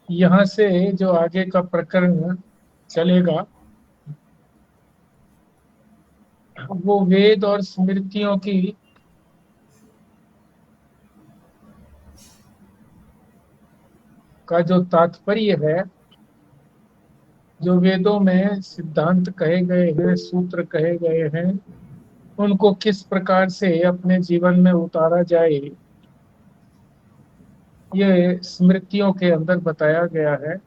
यहाँ से जो आगे का प्रकरण चलेगा वो वेद और स्मृतियों की का जो तात्पर्य है, जो वेदों में सिद्धांत कहे गए हैं, सूत्र कहे गए हैं, उनको किस प्रकार से अपने जीवन में उतारा जाए, ये स्मृतियों के अंदर बताया गया है।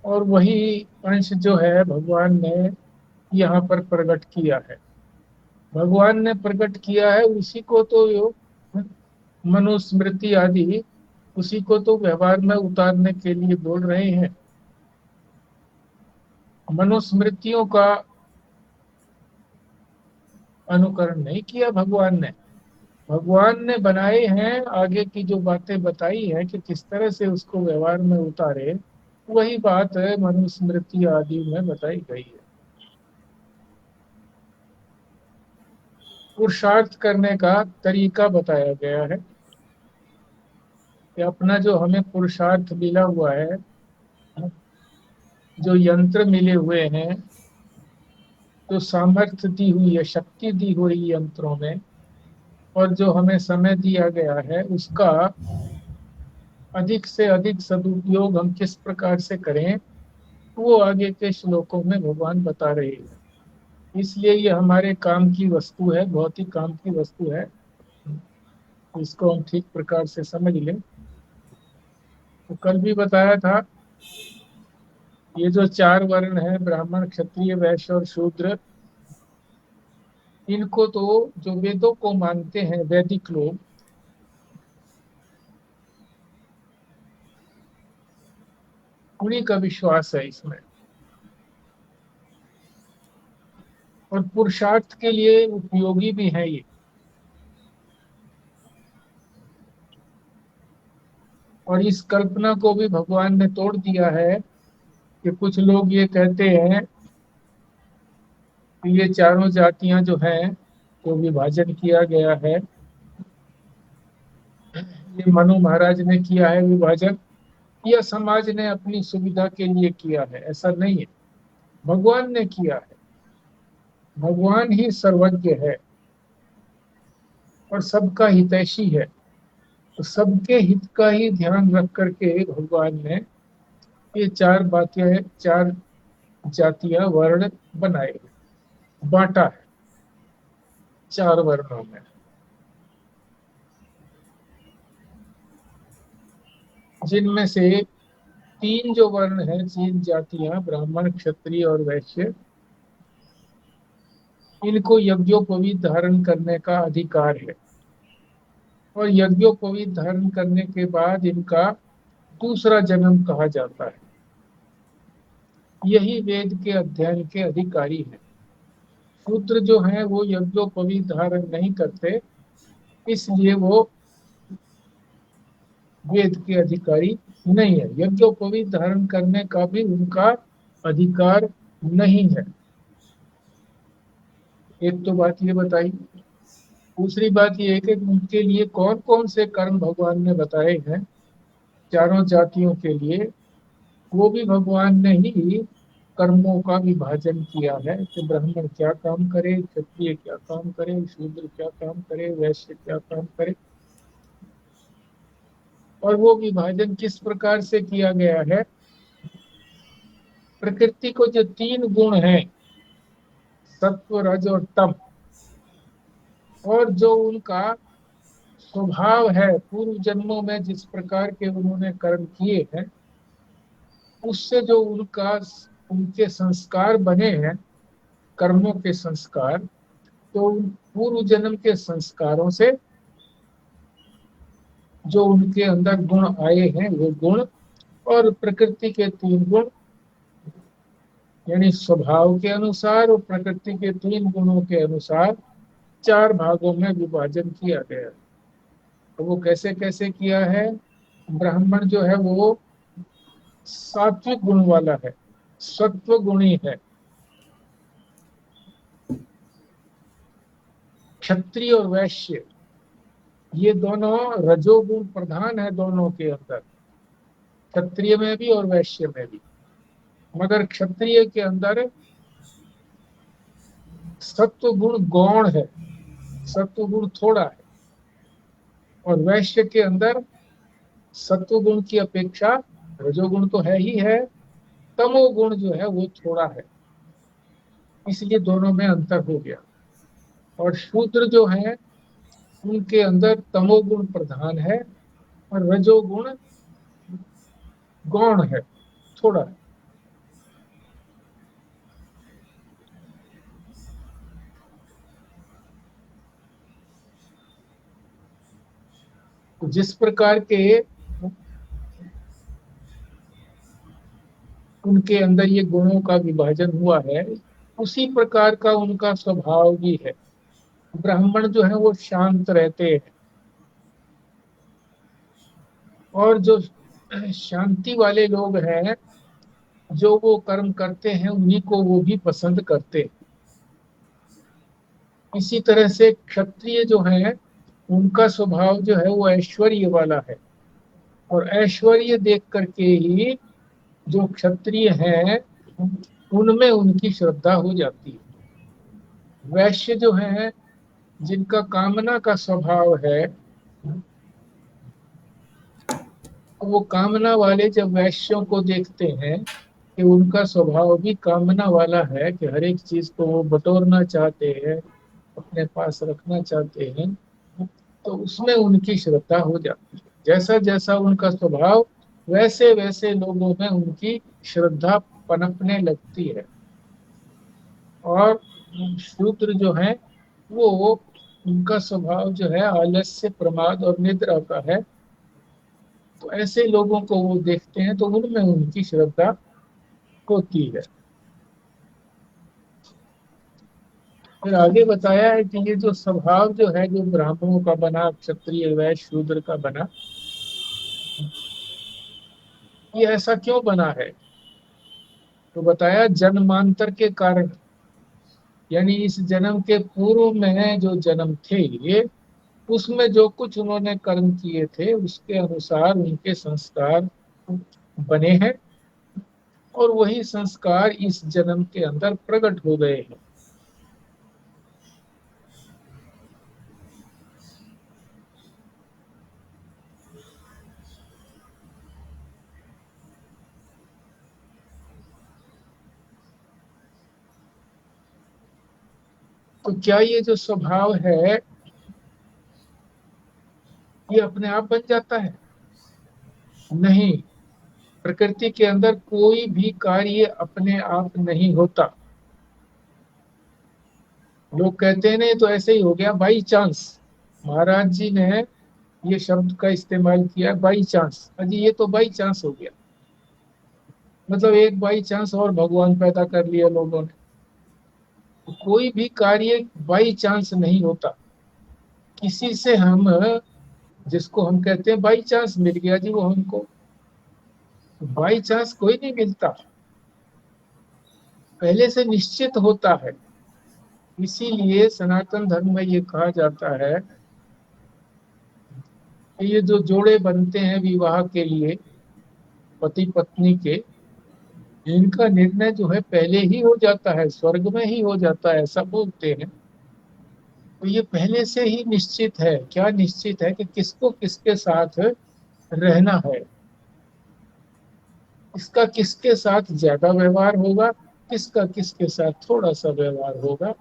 और वही अंश जो है भगवान ने यहाँ पर प्रकट किया है। भगवान ने प्रकट किया है उसी को तो मनुस्मृति आदि, उसी को तो व्यवहार में उतारने के लिए बोल रहे हैं। मनुस्मृतियों का अनुकरण नहीं किया भगवान ने। भगवान ने बनाए हैं, आगे की जो बातें बताई हैं कि किस तरह से उसको व्यवहार में उतारे, वही बात है मनुस्मृति आदि में बताई गई है। पुरुषार्थ करने का तरीका बताया गया है कि अपना जो हमें पुरुषार्थ मिला हुआ है, जो यंत्र मिले हुए हैं, जो सामर्थ्य दी हुई है, शक्ति दी हुई यंत्रों में, और जो हमें समय दिया गया है, उसका अधिक से अधिक सदुपयोग हम किस प्रकार से करें, वो आगे के श्लोकों में भगवान बता रहे हैं। इसलिए ये हमारे काम की वस्तु है, बहुत ही काम की वस्तु है। इसको हम ठीक प्रकार से समझ लें। तो कल भी बताया था, ये जो चार वर्ण है, ब्राह्मण, क्षत्रिय, वैश्य और शूद्र, इनको तो जो वेदों को मानते हैं वैदिक लोग, उन्हीं का विश्वास है इसमें। और पुरुषार्थ के लिए उपयोगी भी है ये। और इस कल्पना को भी भगवान ने तोड़ दिया है कि कुछ लोग ये कहते हैं कि ये चारों जातियां जो हैं, तो विभाजन किया गया है, ये मनु महाराज ने किया है विभाजन, या समाज ने अपनी सुविधा के लिए किया है। ऐसा नहीं है, भगवान ने किया है। भगवान ही सर्वज्ञ है और सबका हितैषी है। तो सबके हित का ही ध्यान रख करके भगवान ने ये चार बातें, चार जातियां, वर्ण बनाए, बांटा है चार वर्णों में। जिनमें से तीन जो वर्ण है, तीन जातियां, ब्राह्मण, क्षत्रिय और वैश्य, इनको यज्ञोपवीत धारण करने का अधिकार है। और यज्ञोपवीत धारण करने के बाद इनका दूसरा जन्म कहा जाता है। यही वेद के अध्ययन के अधिकारी है। शूद्र जो हैं वो यज्ञोपवीत धारण नहीं करते, इसलिए वो वेद के अधिकारी नहीं है। यज्ञोपवीत धारण करने का भी उनका अधिकार नहीं है। एक तो बात ये बताई। दूसरी बात ये है कि उनके लिए कौन कौन से कर्म भगवान ने बताए हैं चारों जातियों के लिए, वो भी भगवान ने ही कर्मों का विभाजन किया है कि ब्राह्मण क्या काम करे, क्षत्रिय क्या काम करे, शूद्र क्या काम करे, वैश्य क्या काम करे। और वो विभाजन किस प्रकार से किया गया है, प्रकृति को जो तीन गुण हैं, सत्व, रज और तम, और जो उनका स्वभाव है, पूर्व जन्मों में जिस प्रकार के उन्होंने कर्म किए हैं, उससे जो उनका, उनके संस्कार बने हैं, कर्मों के संस्कार, तो पूर्व जन्म के संस्कारों से जो उनके अंदर गुण आए हैं, वो गुण, और प्रकृति के तीन गुण, यानी स्वभाव के अनुसार और प्रकृति के तीन गुणों के अनुसार चार भागों में विभाजन किया गया। तो वो कैसे कैसे किया है। ब्राह्मण जो है वो सात्विक गुण वाला है, सत्व गुणी है। क्षत्रिय और वैश्य ये दोनों रजोगुण प्रधान है दोनों के अंदर, क्षत्रिय में भी और वैश्य में भी। मगर क्षत्रिय के अंदर सत्व गुण गौण है, सत्व गुण थोड़ा है, और वैश्य के अंदर सत्व गुण की अपेक्षा रजोगुण तो है ही है, तमोगुण जो है वो थोड़ा है, इसलिए दोनों में अंतर हो गया। और शूद्र जो है उनके अंदर तमोगुण प्रधान है और रजोगुण गौण है, थोड़ा है। तो जिस प्रकार के उनके अंदर ये गुणों का विभाजन हुआ है, उसी प्रकार का उनका स्वभाव भी है। ब्राह्मण जो है वो शांत रहते हैं, और जो शांति वाले लोग हैं जो वो कर्म करते हैं उन्हीं को वो भी पसंद करते हैं। इसी तरह से क्षत्रिय जो है उनका स्वभाव जो है वो ऐश्वर्य वाला है, और ऐश्वर्य देख करके ही जो क्षत्रिय हैं उनमें उनकी श्रद्धा हो जाती है। वैश्य जो है जिनका कामना का स्वभाव है, वो कामना वाले जब वैश्यों को देखते हैं कि उनका स्वभाव भी कामना वाला है, कि हर एक चीज को वो बटोरना चाहते हैं, अपने पास रखना चाहते हैं, तो उसमें उनकी श्रद्धा हो जाती है। जैसा जैसा उनका स्वभाव वैसे वैसे लोगों में उनकी श्रद्धा पनपने लगती है। और शूद्र जो है वो उनका स्वभाव जो है आलस्य, प्रमाद और निद्रा का है, तो ऐसे लोगों को वो देखते हैं तो उनमें उनकी श्रद्धा होती है। फिर आगे बताया है कि ये जो स्वभाव जो है जो ब्राह्मणों का बना, क्षत्रिय वैश्य शूद्र का बना, ये ऐसा क्यों बना है? तो बताया जन्मांतर के कारण, यानी इस जन्म के पूर्व में जो जन्म थे ये, उसमें जो कुछ उन्होंने कर्म किए थे उसके अनुसार उनके संस्कार बने हैं, और वही संस्कार इस जन्म के अंदर प्रकट हो गए हैं। तो क्या ये जो स्वभाव है ये अपने आप बन जाता है? नहीं, प्रकृति के अंदर कोई भी कार्य अपने आप नहीं होता। लोग कहते हैं नहीं तो ऐसे ही हो गया, बाई चांस। महाराज जी ने ये शब्द का इस्तेमाल किया, बाई चांस। अजी ये तो बाई चांस हो गया, मतलब एक बाई चांस और भगवान पैदा कर लिया लोगों ने। कोई भी कार्य बाई चांस नहीं होता। किसी से हम, जिसको हम कहते हैं बाई चांस मिल गया जी वो हमको, बाई चांस कोई नहीं मिलता, पहले से निश्चित होता है। इसीलिए सनातन धर्म में ये कहा जाता है कि ये जो जोड़े बनते हैं विवाह के लिए, पति पत्नी के, इनका निर्णय जो है पहले ही हो जाता है, स्वर्ग में ही हो जाता है, ऐसा बोलते हैं। तो ये पहले से ही निश्चित है। क्या निश्चित है? कि किसको किसके साथ रहना है, इसका किसके साथ ज्यादा व्यवहार होगा, किसका किसके साथ थोड़ा सा व्यवहार होगा।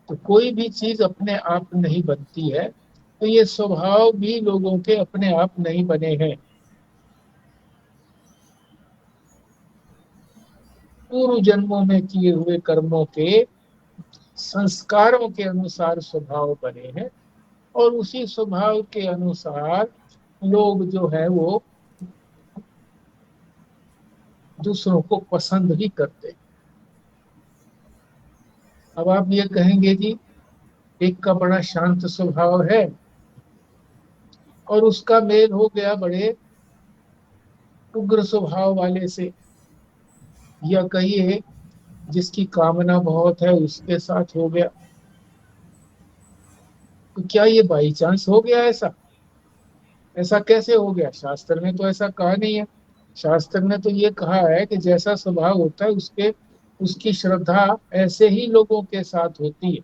तो कोई भी चीज अपने आप नहीं बनती है, तो ये स्वभाव भी लोगों के अपने आप नहीं बने हैं। पूर्व जन्मों में किए हुए कर्मों के संस्कारों के अनुसार स्वभाव बने हैं, और उसी स्वभाव के अनुसार लोग जो है वो दूसरों को पसंद भी करते हैं। अब आप ये कहेंगे जी एक का बड़ा शांत स्वभाव है और उसका मेल हो गया बड़े उग्र स्वभाव वाले से, या कहिए जिसकी कामना बहुत है उसके साथ हो गया, तो क्या ये बाई चांस हो गया ऐसा? ऐसा कैसे हो गया? शास्त्र ने तो ऐसा कहा नहीं है। शास्त्र ने तो ये कहा है कि जैसा स्वभाव होता है उसके उसकी श्रद्धा ऐसे ही लोगों के साथ होती है।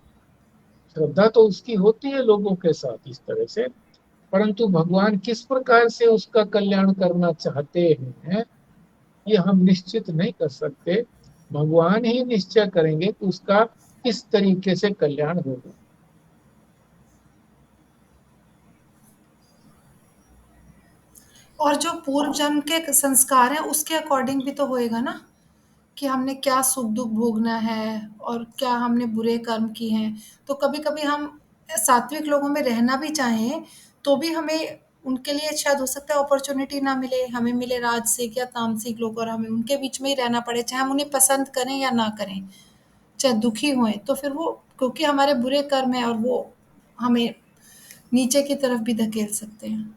श्रद्धा तो उसकी होती है लोगों के साथ इस तरह से, परंतु भगवान किस प्रकार से उसका कल्याण करना चाहते हैं ये हम निश्चित नहीं कर सकते। भगवान ही निश्चय करेंगे कि उसका किस तरीके से कल्याण होगा। और जो पूर्व जन्म के संस्कार हैं उसके अकॉर्डिंग भी तो होएगा ना, कि हमने क्या सुख दुख भोगना है और क्या हमने बुरे कर्म किए हैं। तो कभी कभी हम सात्विक लोगों में रहना भी चाहें तो भी हमें उनके लिए शायद हो सकता है अपॉर्चुनिटी ना मिले, हमें मिले राजसिक या तामसिक लोग और हमें उनके बीच में ही रहना पड़े, चाहे हम उन्हें पसंद करें या ना करें, चाहे दुखी हों। तो फिर वो क्योंकि हमारे बुरे कर्म है और वो हमें नीचे की तरफ भी धकेल सकते हैं।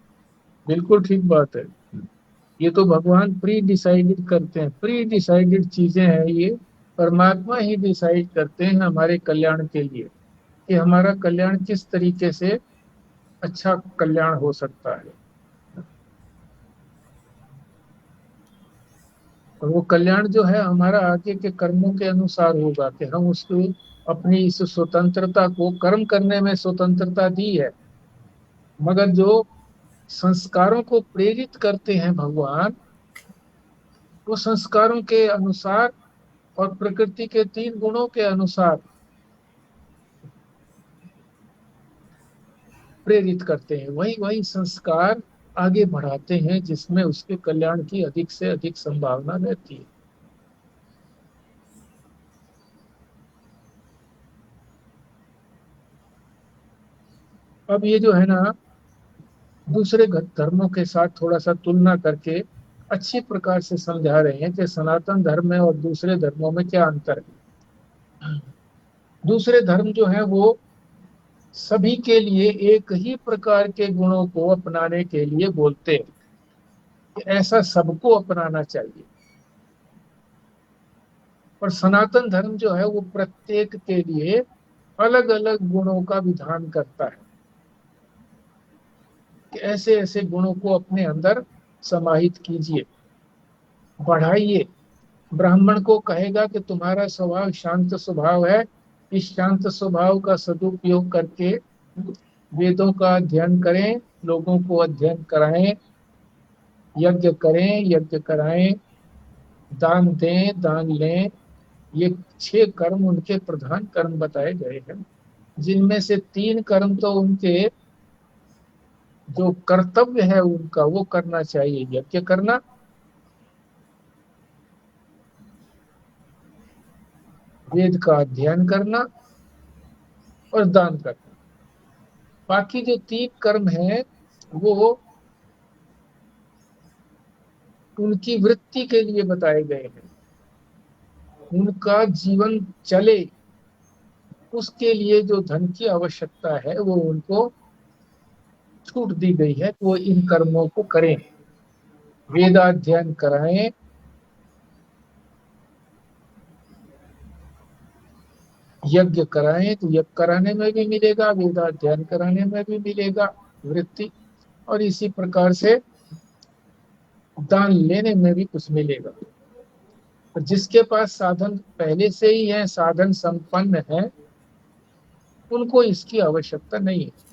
बिल्कुल ठीक बात है। ये तो भगवान प्री डिसाइडेड करते हैं, प्री डिसाइडेड चीजें हैं ये। परमात्मा ही डिसाइड करते हैं हमारे कल्याण के लिए कि हमारा कल्याण किस तरीके से अच्छा कल्याण हो सकता है। और वो कल्याण जो है हमारा आगे के कर्मों के अनुसार होगा कि हम उसको अपनी इस स्वतंत्रता को कर्म करने में स्वतंत्रता दी है, मगर जो संस्कारों को प्रेरित करते हैं भगवान, वो संस्कारों के अनुसार और प्रकृति के 3 गुणों के अनुसार प्रेरित करते हैं। वही वही संस्कार आगे बढ़ाते हैं जिसमें उसके कल्याण की अधिक से अधिक संभावना रहती है। अब ये जो है ना, दूसरे धर्मों के साथ थोड़ा सा तुलना करके अच्छी प्रकार से समझा रहे हैं कि सनातन धर्म में और दूसरे धर्मों में क्या अंतर है। दूसरे धर्म जो है वो सभी के लिए एक ही प्रकार के गुणों को अपनाने के लिए बोलते हैं कि ऐसा सबको अपनाना चाहिए। और सनातन धर्म जो है वो प्रत्येक के लिए अलग अलग गुणों का विधान करता है कि ऐसे ऐसे गुणों को अपने अंदर समाहित कीजिए, बढ़ाइए। ब्राह्मण को कहेगा कि तुम्हारा स्वभाव शांत स्वभाव है, इस शांत स्वभाव का सदुपयोग करके वेदों का अध्ययन करें, लोगों को अध्ययन कराएं, यज्ञ करें, यज्ञ कराएं, दान दें, दान लें। ये 6 कर्म उनके प्रधान कर्म बताए गए हैं, जिनमें से 3 कर्म तो उनके जो कर्तव्य है उनका वो करना चाहिए, यज्ञ करना, वेद का अध्ययन करना और दान करना। बाकी जो 3 कर्म हैं वो उनकी वृत्ति के लिए बताए गए हैं, उनका जीवन चले उसके लिए जो धन की आवश्यकता है वो उनको छूट दी गई है कि वो इन कर्मों को करें। वेदाध्ययन कराएं, यज्ञ कराएं, तो यज्ञ कराने में भी मिलेगा, वेदाध्ययन कराने में भी मिलेगा वृत्ति, और इसी प्रकार से दान लेने में भी कुछ मिलेगा। और जिसके पास साधन पहले से ही है, साधन संपन्न है, उनको इसकी आवश्यकता नहीं है।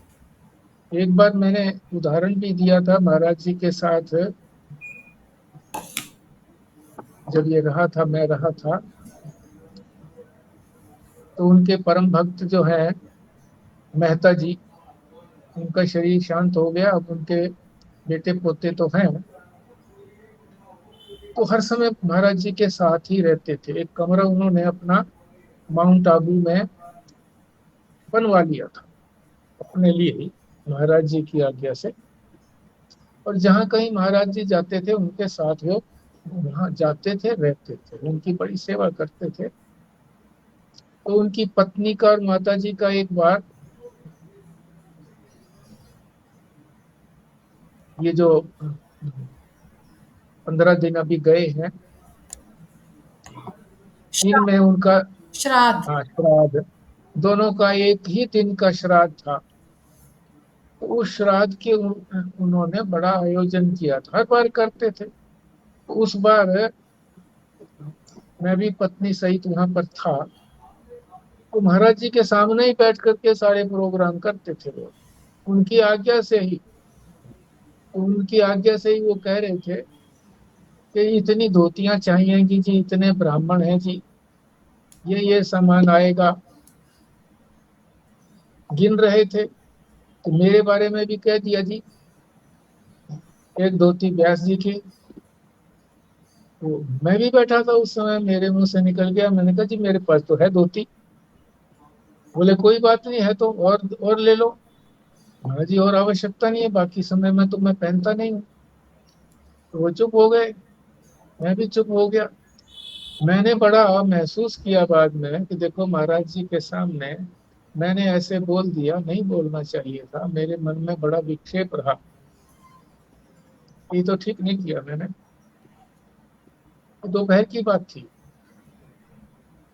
एक बार मैंने उदाहरण भी दिया था महाराज जी के साथ, जब ये रहा था, मैं रहा था, तो उनके परम भक्त जो है मेहता जी, उनका शरीर शांत हो गया। अब उनके बेटे पोते तो हैं, तो हर समय महाराज जी के साथ ही रहते थे। एक कमरा उन्होंने अपना माउंट आबू में बनवा लिया था अपने लिए ही, महाराज जी की आज्ञा से। और जहाँ कहीं महाराज जी जाते थे उनके साथ वो वहाँ जाते थे, रहते थे, उनकी बड़ी सेवा करते थे। तो उनकी पत्नी का और माता जी का एक बार, ये जो 15 दिन अभी गए हैं, इनमें श्राद्ध। उनका, श्राद्ध। हाँ, श्राद्ध, दोनों का एक ही दिन का श्राद्ध था। तो उस श्राद्ध के उन्होंने बड़ा आयोजन किया था, हर बार करते थे। तो उस बार मैं भी पत्नी सहित वहां पर था। तो महाराज जी के सामने ही बैठ करके सारे प्रोग्राम करते थे लोग, उनकी आज्ञा से ही। उनकी आज्ञा से ही वो कह रहे थे कि इतनी धोतियां चाहिएगी जी, इतने ब्राह्मण हैं जी, ये सामान आएगा, गिन रहे थे। तो मेरे बारे में भी कह दिया जी, एक धोती व्यास जी की। तो मैं भी बैठा था उस समय, मेरे मुंह से निकल गया, मैंने कहा जी मेरे पास तो है धोती। बोले कोई बात नहीं है तो और ले लो। हाँ जी, और आवश्यकता नहीं है, बाकी समय में तो मैं पहनता नहीं हूँ। तो वो चुप हो गए, मैं भी चुप हो गया। मैंने बड़ा महसूस किया बाद में कि देखो महाराज जी के सामने मैंने ऐसे बोल दिया, नहीं बोलना चाहिए था, मेरे मन में बड़ा विक्षेप रहा। ये तो ठीक नहीं किया मैंने। तो दोपहर की बात थी।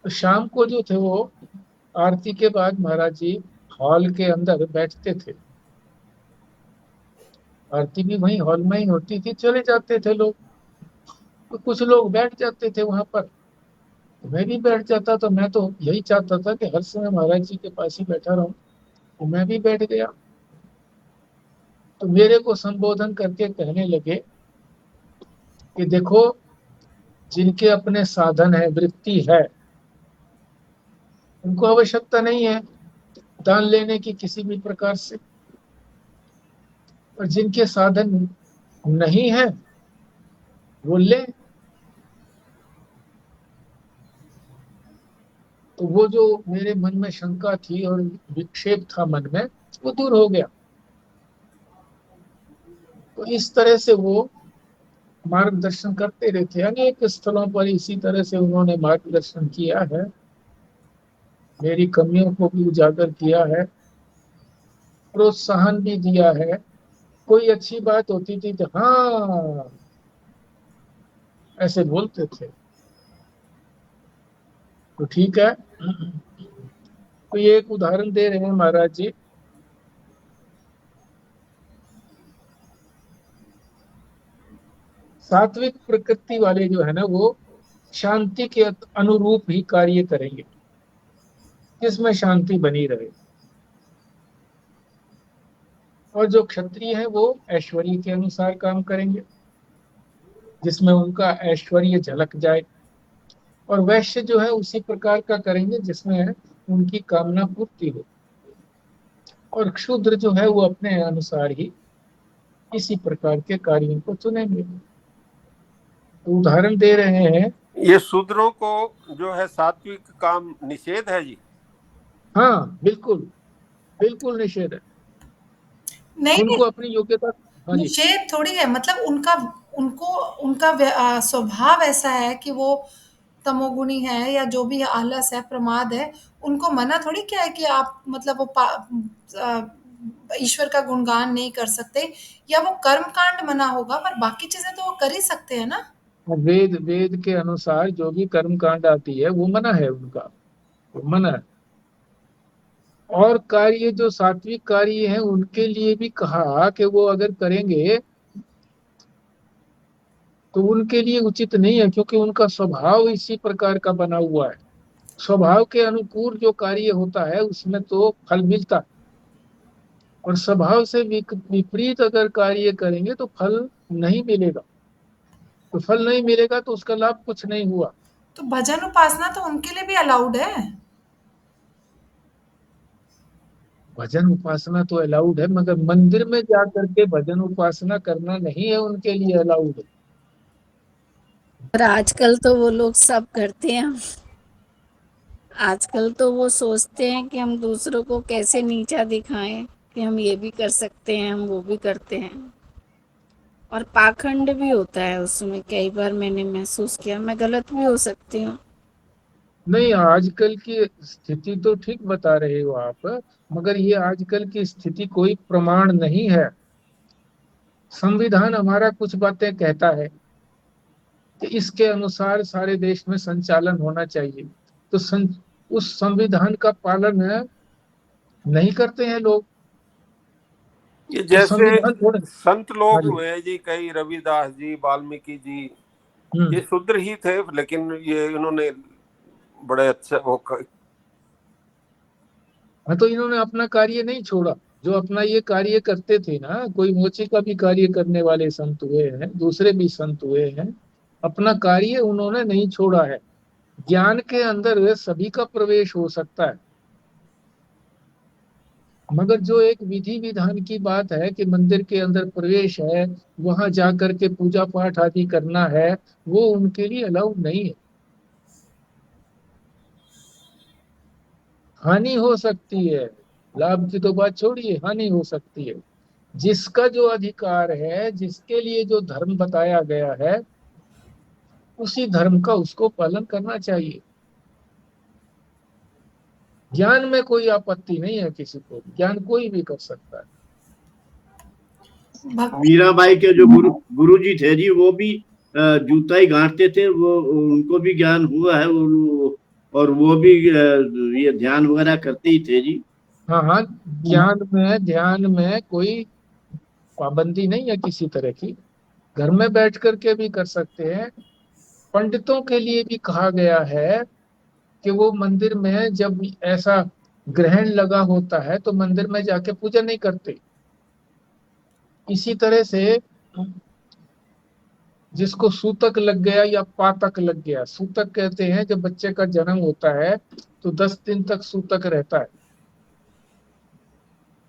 तो शाम को जो थे वो आरती के बाद महाराज जी हॉल के अंदर बैठते थे। आरती भी वहीं हॉल में ही होती थी, चले जाते थे लोग। तो कुछ लोग बैठ जाते थे वहां पर, तो मैं भी बैठ जाता। तो मैं तो यही चाहता था कि हर समय महाराज जी के पास ही बैठा रहूं। तो मैं भी बैठ गया। तो मेरे को संबोधन करके कहने लगे कि देखो, जिनके अपने साधन है, वृत्ति है, उनको आवश्यकता नहीं है दान लेने की किसी भी प्रकार से। और जिनके साधन नहीं है वो ले। तो वो जो मेरे मन में शंका थी और विक्षेप था मन में, वो दूर हो गया। तो इस तरह से वो मार्गदर्शन करते रहते हैं। अनेक स्थलों पर इसी तरह से उन्होंने मार्गदर्शन किया है, मेरी कमियों को भी उजागर किया है, प्रोत्साहन भी दिया है। कोई अच्छी बात होती थी तो हाँ ऐसे बोलते थे। तो ठीक है। तो ये एक उदाहरण दे रहे हैं महाराज जी। सात्विक प्रकृति वाले जो है ना, वो शांति के अनुरूप ही कार्य करेंगे, जिसमें शांति बनी रहे। और जो क्षत्रिय है वो ऐश्वर्य के अनुसार काम करेंगे, जिसमें उनका ऐश्वर्य झलक जाए। और वैश्य जो है उसी प्रकार का करेंगे जिसमें उनकी कामना पूर्ति हो। और क्षुद्र जो है वो अपने अनुसार ही इसी प्रकार के कार्यों को चुनेंगे। तो उदाहरण दे रहे हैं। ये शूद्रों को जो है सात्विक काम निषेध है जी? हाँ बिल्कुल, बिल्कुल निषेध है। नहीं नहीं, उनको अपनी योग्यता। हाँ जी। निषेध थोड़ी है, मतलब उनका उनको उनका स्वभाव ऐसा है कि वो तमोगुणी है या जो भी आलस है, प्रमाद है। उनको मना थोड़ी क्या है कि आप मतलब वो ईश्वर का गुणगान नहीं कर सकते, या वो कर्म कांड मना होगा, पर बाकी चीजें तो वो कर ही सकते हैं ना। वेद वेद के अनुसार जो भी कर्म कांड आती है वो मना है उनका, वो मना है। और कार्य जो सात्विक कार्य है उनके लिए भी कहा कि वो अगर करेंगे तो उनके लिए उचित नहीं है, क्योंकि उनका स्वभाव इसी प्रकार का बना हुआ है। स्वभाव के अनुकूल जो कार्य होता है उसमें तो फल मिलता है। और स्वभाव से विपरीत अगर कार्य करेंगे तो फल नहीं मिलेगा। तो फल नहीं मिलेगा तो उसका लाभ कुछ नहीं हुआ। तो भजन उपासना तो उनके लिए भी अलाउड है। भजन उपासना तो अलाउड है, मगर मंदिर में जा करके भजन उपासना करना नहीं है उनके लिए अलाउड। पर आजकल तो वो लोग सब करते हैं। आजकल तो वो सोचते हैं कि हम दूसरों को कैसे नीचा दिखाएं, कि हम ये भी कर सकते हैं, हम वो भी करते हैं। और पाखंड भी होता है उसमें, कई बार मैंने महसूस किया। मैं गलत भी हो सकती हूँ। नहीं, आजकल की स्थिति तो ठीक बता रहे हो आप, मगर ये आजकल की स्थिति कोई प्रमाण नहीं है। संविधान हमारा कुछ बातें कहता है कि इसके अनुसार सारे देश में संचालन होना चाहिए। तो उस संविधान का पालन नहीं करते हैं लोग। ये तो जैसे संविधान थोड़े। संत हाँ लोग जी। हुए हैं जी, कई रविदास जी, वाल्मीकि जी, हम्म। ये शूद्र ही थे, लेकिन ये इन्होंने बड़े अच्छे वो हाँ, तो इन्होंने अपना कार्य नहीं छोड़ा। जो अपना ये कार्य करते थे ना, कोई मोची का भी कार्य करने वाले संत हुए हैं, दूसरे भी संत हुए हैं, अपना कार्य उन्होंने नहीं छोड़ा है। ज्ञान के अंदर सभी का प्रवेश हो सकता है, मगर जो एक विधि विधान की बात है कि मंदिर के अंदर प्रवेश है, वहां जा करके पूजा पाठ आदि करना है, वो उनके लिए अलाउ नहीं है। हानि हो सकती है, लाभ की तो बात छोड़िए, हानि हो सकती है। जिसका जो अधिकार है, जिसके लिए जो धर्म बताया गया है, उसी धर्म का उसको पालन करना चाहिए। ज्ञान में कोई आपत्ति नहीं है, किसी को ज्ञान कोई भी कर सकता है। भक्ति मीराबाई के जो गुरु जी थे जी, वो भी जूता ही गांठते थे, वो उनको भी ज्ञान हुआ है, और वो भी ये ध्यान वगैरह करते ही थे जी। हाँ हाँ, ज्ञान में ध्यान में कोई पाबंदी नहीं है किसी तरह की, घर में बैठ करके भी कर सकते हैं। पंडितों के लिए भी कहा गया है कि वो मंदिर में जब ऐसा ग्रहण लगा होता है तो मंदिर में जाके पूजा नहीं करते। इसी तरह से जिसको सूतक लग गया या पातक लग गया, सूतक कहते हैं जब बच्चे का जन्म होता है तो 10 दिन तक सूतक रहता है।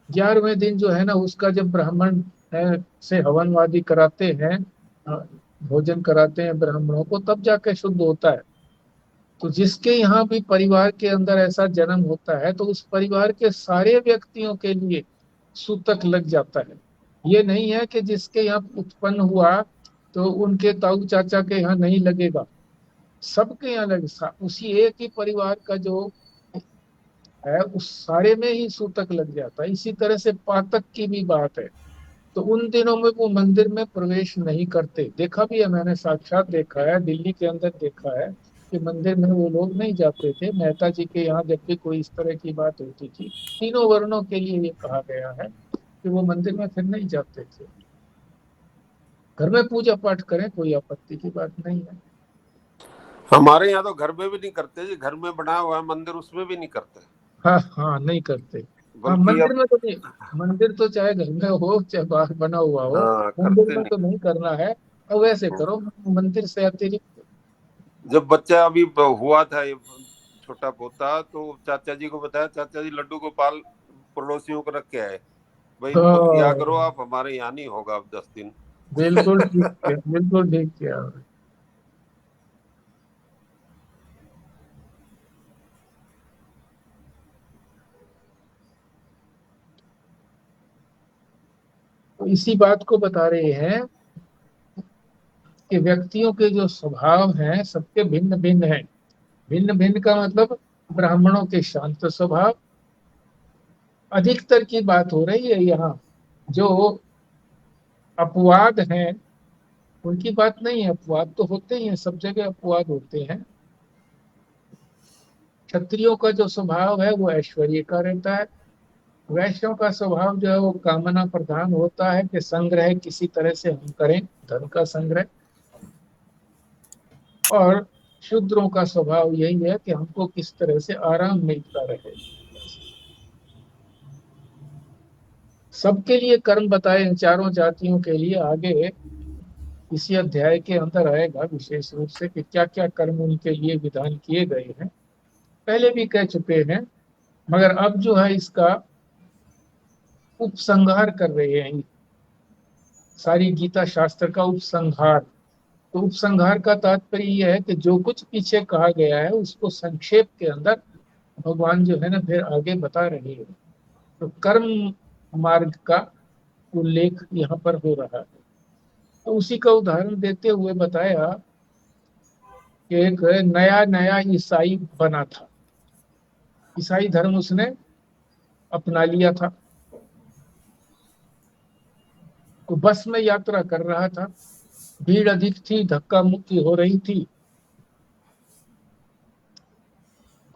11वें दिन जो है ना, उसका जब ब्राह्मण से हवन वादी कराते हैं, अ, भोजन कराते हैं ब्राह्मणों को, तब जाके शुद्ध होता है। तो जिसके यहाँ भी परिवार के अंदर ऐसा जन्म होता है तो उस परिवार के सारे व्यक्तियों के लिए सूतक लग जाता है। ये नहीं है कि जिसके यहाँ उत्पन्न हुआ तो उनके ताऊ चाचा के यहाँ नहीं लगेगा, सबके यहाँ लगे। उसी एक ही परिवार का जो है उस सारे में ही सूतक लग जाता है। इसी तरह से पातक की भी बात है। तो उन दिनों में वो मंदिर में प्रवेश नहीं करते, देखा भी है मैंने, साक्षात देखा है, दिल्ली के अंदर देखा है कि मंदिर में वो लोग नहीं जाते थे। मेहता जी के यहाँ जब भी कोई इस तरह की बात होती थी, तीनों वर्णों के लिए ये कहा गया है कि वो मंदिर में फिर नहीं जाते थे। घर में पूजा पाठ करें, कोई आपत्ति की बात नहीं है। हमारे यहाँ तो घर में भी नहीं करते जी, घर में बना हुआ है मंदिर, उसमें भी नहीं करते। हाँ हाँ, नहीं करते। हाँ, बल्कि मंदिर अब में तो नहीं। मंदिर तो चाहे घर में हो चाहे बाहर बना हुआ हो, हाँ, मंदिर करते में तो नहीं। नहीं करना है। अब वैसे करो, मंदिर से अतिरिक्त। जब बच्चा अभी हुआ था, ये छोटा पोता, तो चाचा जी को बताया, चाचा जी लड्डू गोपाल पड़ोसियों को रख के आए, भाई इनको किया तो करो आप, हमारे यहाँ नहीं होगा अब 10 दिन। बिल्कुल ठीक किया, बिल्कुल ठीक किया। तो इसी बात को बता रहे हैं कि व्यक्तियों के जो स्वभाव हैं सबके भिन्न भिन्न हैं। भिन्न भिन्न का मतलब ब्राह्मणों के शांत स्वभाव, अधिकतर की बात हो रही है यहाँ। जो अपवाद हैं उनकी बात नहीं है, अपवाद तो होते ही हैं, सब जगह अपवाद होते हैं। क्षत्रियों का जो स्वभाव है वो ऐश्वर्य का रहता है। वैश्यों का स्वभाव जो है वो कामना प्रधान होता है कि संग्रह किसी तरह से हम करें, धन का संग्रह। और शूद्रों का स्वभाव यही है कि हमको किस तरह से आराम मिलता रहे। सबके लिए कर्म बताए इन चारों जातियों के लिए आगे इसी अध्याय के अंदर आएगा विशेष रूप से कि क्या क्या कर्म उनके लिए विधान किए गए हैं। पहले भी कह चुके हैं, मगर अब जो है इसका उपसंहार कर रहे हैं। सारी गीता शास्त्र का उपसंहार। तो उपसंहार का तात्पर्य यह है कि जो कुछ पीछे कहा गया है उसको संक्षेप के अंदर भगवान जो है ना फिर आगे बता रहे हैं। तो कर्म मार्ग का उल्लेख यहाँ पर हो रहा है। तो उसी का उदाहरण देते हुए बताया कि एक नया नया ईसाई बना था, ईसाई धर्म उसने अपना लिया था। तो बस में यात्रा कर रहा था, भीड़ अधिक थी, धक्का मुक्की हो रही थी।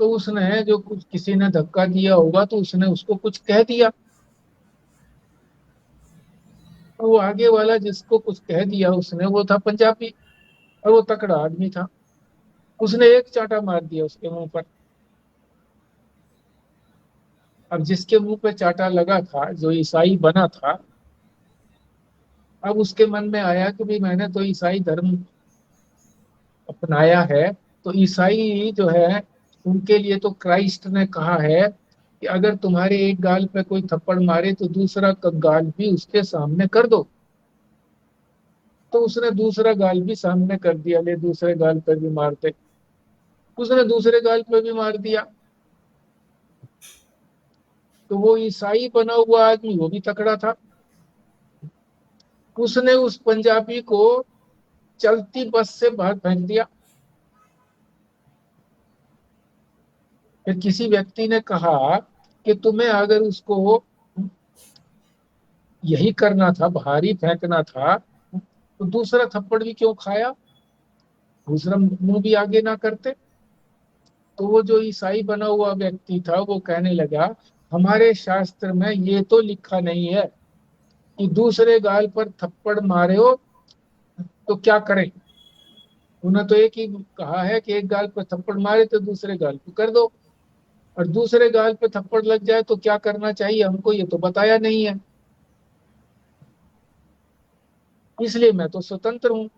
तो उसने, जो कुछ किसी ने धक्का दिया होगा तो उसने उसको कुछ कह दिया। वो आगे वाला जिसको कुछ कह दिया उसने, वो था पंजाबी और वो तकड़ा आदमी था। उसने एक चांटा मार दिया उसके मुंह पर। अब जिसके मुंह पे चांटा लगा था, जो ईसाई बना था, अब उसके मन में आया कि भाई मैंने तो ईसाई धर्म अपनाया है, तो ईसाई जो है उनके लिए तो क्राइस्ट ने कहा है कि अगर तुम्हारे एक गाल पे कोई थप्पड़ मारे तो दूसरा गाल भी उसके सामने कर दो। तो उसने दूसरा गाल भी सामने कर दिया, ले दूसरे गाल पे भी मारते। उसने दूसरे गाल पे भी मार दिया। तो वो ईसाई बना हुआ आदमी वो भी तकड़ा था, उसने उस पंजाबी को चलती बस से बाहर फेंक दिया। फिर किसी व्यक्ति ने कहा कि तुम्हें अगर उसको यही करना था, बाहर ही फेंकना था, तो दूसरा थप्पड़ भी क्यों खाया, दूसरा मुंह भी आगे ना करते। तो वो जो ईसाई बना हुआ व्यक्ति था वो कहने लगा, हमारे शास्त्र में ये तो लिखा नहीं है कि दूसरे गाल पर थप्पड़ मारे हो तो क्या करें। उन्होंने तो एक ही कहा है कि एक गाल पर थप्पड़ मारे तो दूसरे गाल पर कर दो, और दूसरे गाल पे थप्पड़ लग जाए तो क्या करना चाहिए, हमको ये तो बताया नहीं है, इसलिए मैं तो स्वतंत्र हूँ।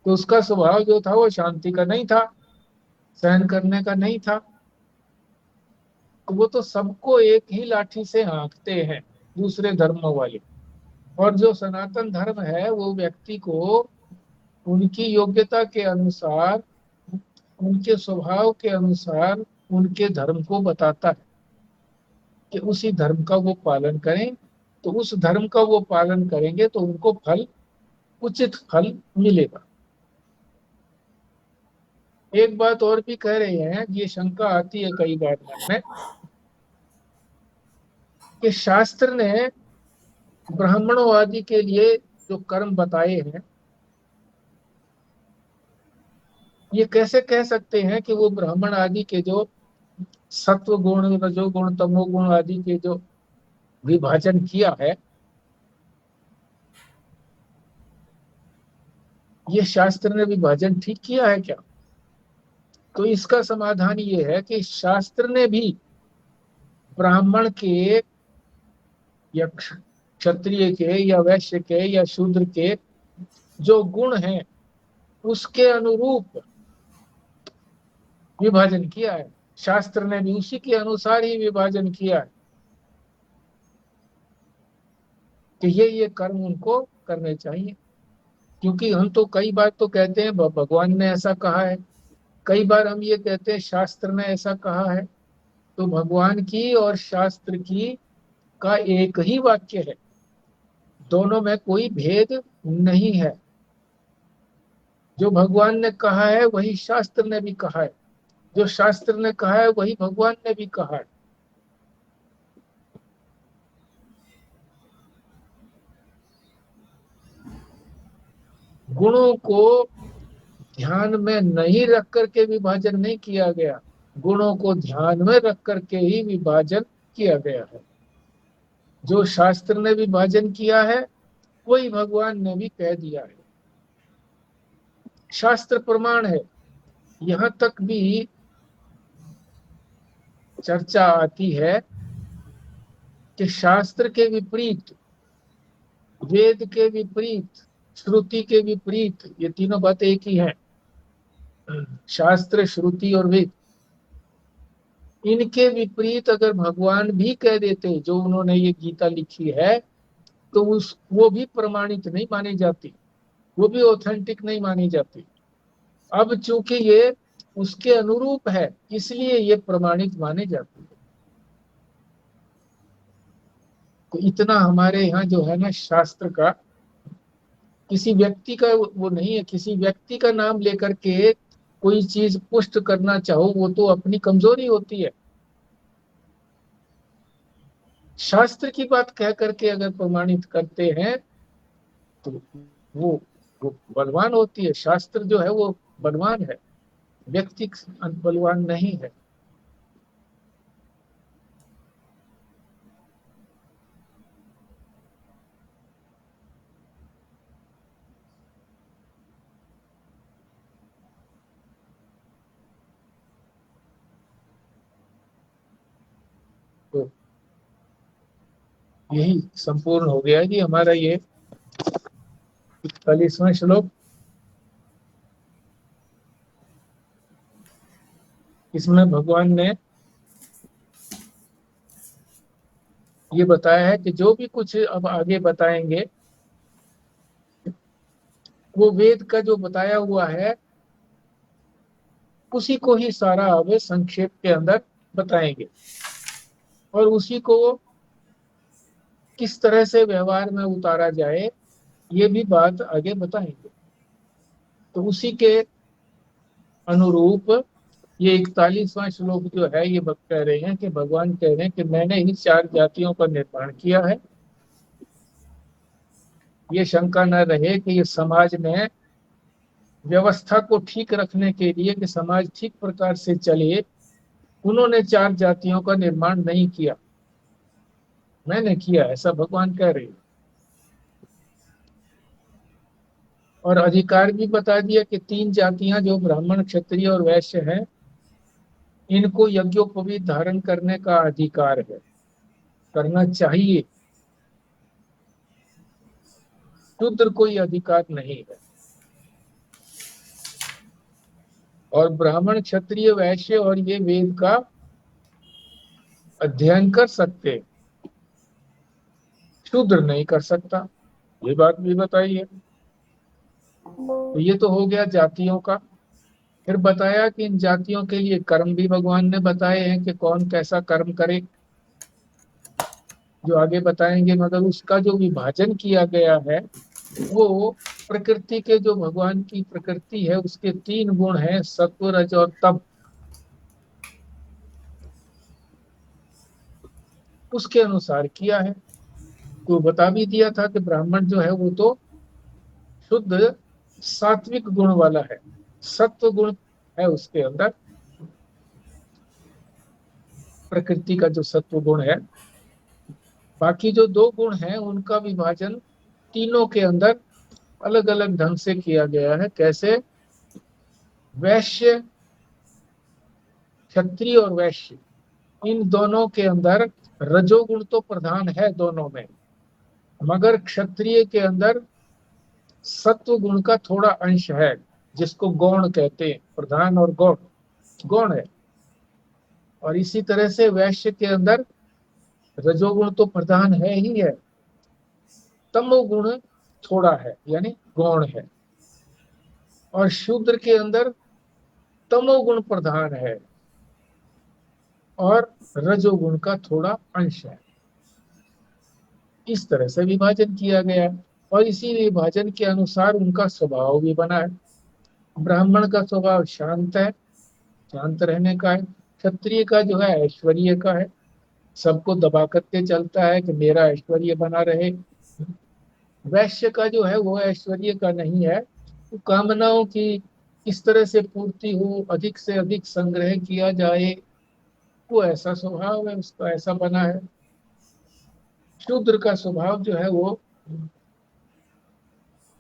तो उसका स्वभाव जो था वो शांति का नहीं था, सहन करने का नहीं था। तो वो तो सबको एक ही लाठी से हाँकते हैं, दूसरे धर्म वाले। और जो सनातन धर्म है वो व्यक्ति को उनकी योग्यता के अनुसार, उनके स्वभाव के अनुसार उनके धर्म को बताता है कि उसी धर्म का वो पालन करें। तो उस धर्म का वो पालन करेंगे तो उनको फल, उचित फल मिलेगा। एक बात और भी कह रहे हैं, ये शंका आती है कई बार मन में, कि शास्त्र ने ब्राह्मणों आदि के लिए जो कर्म बताए हैं, ये कैसे कह सकते हैं कि वो ब्राह्मण आदि के जो सत्व गुण, रजोगुण, तमोगुण आदि के जो विभाजन किया है, ये शास्त्र ने विभाजन ठीक किया है क्या। तो इसका समाधान ये है कि शास्त्र ने भी ब्राह्मण के या क्षत्रिय के या वैश्य के या शूद्र के जो गुण हैं उसके अनुरूप विभाजन किया है। शास्त्र ने भी उसी के अनुसार ही विभाजन किया है कि ये कर्म उनको करने चाहिए। क्योंकि हम तो कई बार तो कहते हैं भगवान ने ऐसा कहा है, कई बार हम ये कहते हैं शास्त्र ने ऐसा कहा है। तो भगवान की और शास्त्र की का एक ही वाक्य है, दोनों में कोई भेद नहीं है। जो भगवान ने कहा है वही शास्त्र ने भी कहा है, जो शास्त्र ने कहा है वही भगवान ने भी कहा है। गुणों को ध्यान में नहीं रख करके विभाजन नहीं किया गया, गुणों को ध्यान में रख करके ही विभाजन किया गया है। जो शास्त्र ने विभाजन किया है वही भगवान ने भी कह दिया है। शास्त्र प्रमाण है। यहां तक भी चर्चा आती है कि शास्त्र के विपरीत, वेद के विपरीत, श्रुति के विपरीत, ये तीनों बातें एक ही हैं, शास्त्र, श्रुति और वेद, इनके विपरीत अगर भगवान भी कह देते जो उन्होंने ये गीता लिखी है, तो वो भी प्रमाणित नहीं मानी जाती, वो भी ऑथेंटिक नहीं मानी जाती। अब चूंकि ये उसके अनुरूप है इसलिए ये प्रमाणित माने जाती है। तो इतना हमारे यहाँ जो है ना शास्त्र का, किसी व्यक्ति का वो नहीं है, किसी व्यक्ति का नाम लेकर के कोई चीज पुष्ट करना चाहो वो तो अपनी कमजोरी होती है। शास्त्र की बात कह करके अगर प्रमाणित करते हैं तो वो बलवान होती है। शास्त्र जो है वो बलवान है, व्यक्ति बलवान नहीं है। यही संपूर्ण हो गया जी हमारा ये 41वां श्लोक। इसमें भगवान ने ये बताया है कि जो भी कुछ अब आगे बताएंगे वो वेद का जो बताया हुआ है उसी को ही सारा अब संक्षेप के अंदर बताएंगे, और उसी को किस तरह से व्यवहार में उतारा जाए ये भी बात आगे बताएंगे। तो उसी के अनुरूप ये 41वां श्लोक जो है ये कह रहे हैं कि भगवान कह रहे हैं कि मैंने ही 4 जातियों का निर्माण किया है। ये शंका न रहे कि ये समाज में व्यवस्था को ठीक रखने के लिए, कि समाज ठीक प्रकार से चले, उन्होंने 4 जातियों का निर्माण नहीं किया, मैंने किया, ऐसा भगवान कह रहे हैं। और अधिकार भी बता दिया कि 3 जातियां जो ब्राह्मण, क्षत्रिय और वैश्य हैं, इनको यज्ञोपवीत धारण करने का अधिकार है, करना चाहिए। शूद्र कोई अधिकार नहीं है। और ब्राह्मण, क्षत्रिय, वैश्य और ये वेद का अध्ययन कर सकते, शूद्र नहीं कर सकता, ये बात भी बताई है। तो ये तो हो गया जातियों का। फिर बताया कि इन जातियों के लिए कर्म भी भगवान ने बताए हैं कि कौन कैसा कर्म करे, जो आगे बताएंगे। मगर उसका जो विभाजन किया गया है वो प्रकृति के, जो भगवान की प्रकृति है उसके 3 गुण हैं, सत्व, रज और तम, उसके अनुसार किया है। तो बता भी दिया था कि ब्राह्मण जो है वो तो शुद्ध सात्विक गुण वाला है, सत्व गुण है उसके अंदर, प्रकृति का जो सत्व गुण है। बाकी जो 2 गुण हैं उनका विभाजन तीनों के अंदर अलग अलग ढंग से किया गया है। कैसे? वैश्य, क्षत्रिय और वैश्य, इन दोनों के अंदर रजोगुण तो प्रधान है दोनों में, मगर क्षत्रिय के अंदर सत्व गुण का थोड़ा अंश है, जिसको गौण कहते हैं, प्रधान और गौण, गौण है। और इसी तरह से वैश्य के अंदर रजोगुण तो प्रधान है ही है, तमोगुण थोड़ा है, यानी गौण है। और शूद्र के अंदर तमोगुण प्रधान है और रजोगुण का थोड़ा अंश है। इस तरह से विभाजन किया गया है, और इसी विभाजन के अनुसार उनका स्वभाव भी बना है। ब्राह्मण का स्वभाव शांत है, शांत रहने का है। क्षत्रिय का जो है ऐश्वर्य का है, सबको दबा करके चलता है कि मेरा ऐश्वर्य बना रहे। वैश्य का जो है वो ऐश्वर्य का नहीं है, तो कामनाओं की किस तरह से पूर्ति हो, अधिक से अधिक संग्रह किया जाए, वो ऐसा स्वभाव है उसका, ऐसा बना है। शूद्र का स्वभाव जो है वो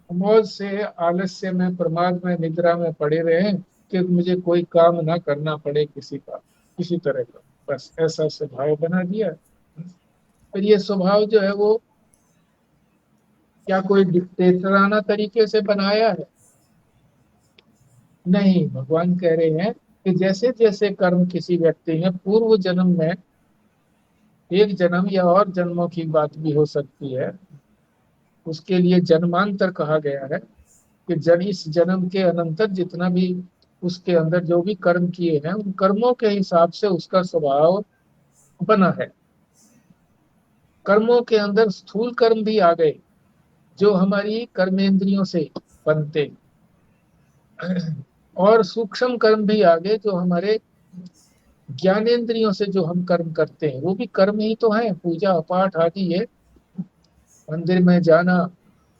मौज से, आलस्य में, प्रमाद में, निद्रा में पड़े रहे कि मुझे कोई काम ना करना पड़े किसी का, किसी तरह का, बस ऐसा स्वभाव बना दिया। फिर ये स्वभाव जो है वो क्या कोई डिक्टेटराना तरीके से बनाया है? नहीं, भगवान कह रहे हैं कि जैसे जैसे कर्म किसी व्यक्ति ने पूर्व जन्म में, एक जन्म या और जन्मों की बात भी हो सकती है, उसके लिए जन्मांतर कहा गया है कि जब इस जन्म के अनंतर जितना भी उसके अंदर जो भी कर्म किए हैं उन कर्मों के हिसाब से उसका स्वभाव बना है। कर्मों के अंदर स्थूल कर्म भी आ गए जो हमारी कर्मेंद्रियों से बनते, और सूक्ष्म कर्म भी आ गए जो हमारे ज्ञानेंद्रियों से जो हम कर्म करते हैं, वो भी कर्म ही तो है। पूजा पाठ आदि, ये मंदिर में जाना,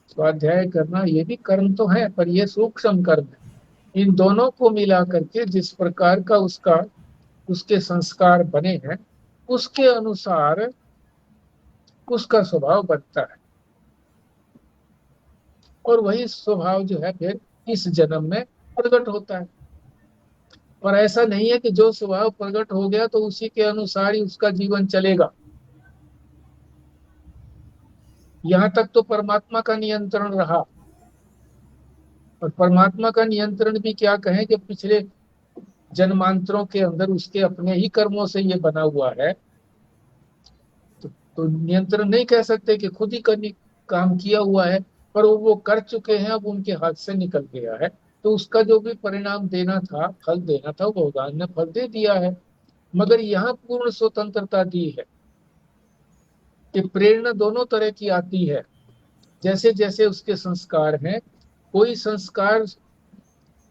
स्वाध्याय करना, ये भी कर्म तो है, पर ये सूक्ष्म कर्म है। इन दोनों को मिला करके जिस प्रकार का उसके संस्कार बने हैं उसके अनुसार उसका स्वभाव बनता है, और वही स्वभाव जो है फिर इस जन्म में प्रकट होता है। पर ऐसा नहीं है कि जो स्वभाव प्रकट हो गया तो उसी के अनुसार ही उसका जीवन चलेगा। यहाँ तक तो परमात्मा का नियंत्रण रहा, और परमात्मा का नियंत्रण भी क्या कहें कि पिछले जन्मांतरों के अंदर उसके अपने ही कर्मों से ये बना हुआ है। तो नियंत्रण नहीं कह सकते कि खुद ही करनी काम किया हुआ है, पर वो कर चुके हैं, अब उनके हाथ से निकल गया है। तो उसका जो भी परिणाम देना था, फल देना था, वो भगवान ने फल दे दिया है। मगर यहाँ पूर्ण स्वतंत्रता दी है कि प्रेरणा दोनों तरह की आती है, जैसे जैसे उसके संस्कार हैं। कोई संस्कार,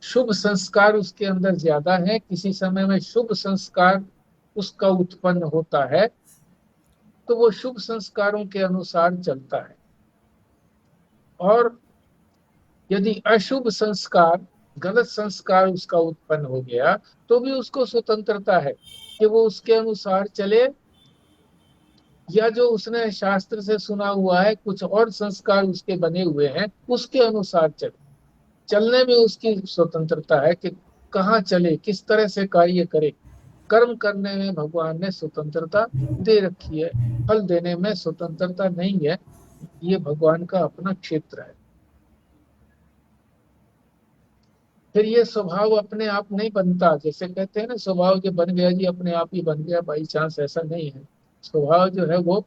शुभ संस्कार उसके अंदर ज्यादा है, किसी समय में शुभ संस्कार उसका उत्पन्न होता है, तो वो शुभ संस्कारों के अनुसार चलता है। और यदि अशुभ संस्कार, गलत संस्कार उसका उत्पन्न हो गया, तो भी उसको स्वतंत्रता है कि वो उसके अनुसार चले, या जो उसने शास्त्र से सुना हुआ है, कुछ और संस्कार उसके बने हुए हैं, उसके अनुसार चले। चलने में उसकी स्वतंत्रता है कि कहाँ चले, किस तरह से कार्य करे। कर्म करने में भगवान ने स्वतंत्रता दे रखी है, फल देने में स्वतंत्रता नहीं है। ये भगवान का अपना क्षेत्र है। फिर ये स्वभाव अपने आप नहीं बनता, जैसे कहते हैं ना, स्वभाव जो बन गया जी अपने आप ही बन गया, बाई चांस, ऐसा नहीं है। स्वभाव जो है वो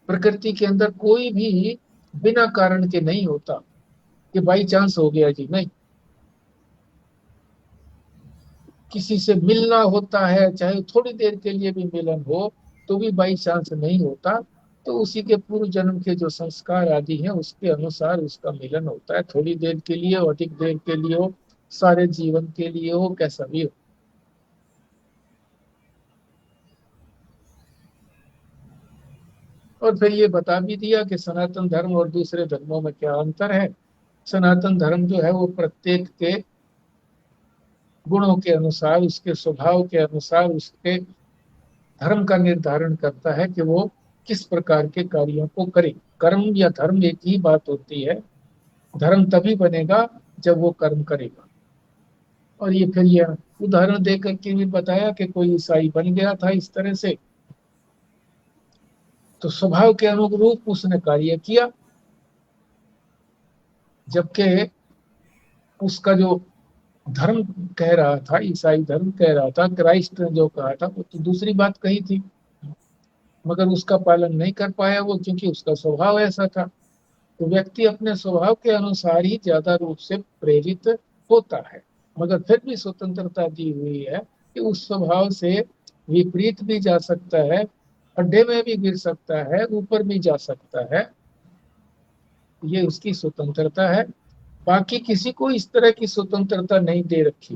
प्रकृति के अंदर कोई भी बिना कारण के नहीं होता कि बाई चांस हो गया जी, नहीं। किसी से मिलना होता है, चाहे थोड़ी देर के लिए भी मिलन हो, तो भी बाई चांस नहीं होता। तो उसी के पूर्व जन्म के जो संस्कार आदि हैं, उसके अनुसार उसका मिलन होता है। थोड़ी देर के लिए हो, अधिक देर के लिए हो, सारे जीवन के लिए हो, कैसा भी हो। और फिर ये बता भी दिया कि सनातन धर्म और दूसरे धर्मों में क्या अंतर है। सनातन धर्म जो है वो प्रत्येक के गुणों के अनुसार, उसके स्वभाव के अनुसार, उसके धर्म का निर्धारण करता है कि वो किस प्रकार के कार्यों को करे। कर्म या धर्म एक ही बात होती है। धर्म तभी बनेगा जब वो कर्म करेगा। और ये फिर ये उदाहरण देकर के भी बताया कि कोई ईसाई बन गया था इस तरह से, तो स्वभाव के अनुरूप उसने कार्य किया, जबकि उसका जो धर्म कह रहा था, ईसाई धर्म कह रहा था, क्राइस्ट ने जो कहा था वो तो दूसरी बात कही थी, मगर उसका पालन नहीं कर पाया वो, क्योंकि उसका स्वभाव ऐसा था। तो व्यक्ति अपने स्वभाव के अनुसार ही ज्यादा रूप से प्रेरित होता है, मगर फिर भी स्वतंत्रता दी हुई है कि उस स्वभाव से विपरीत भी जा सकता है, अड्डे में भी गिर सकता है, ऊपर भी जा सकता है। ये उसकी स्वतंत्रता है। बाकी किसी को इस तरह की स्वतंत्रता नहीं दे रखी।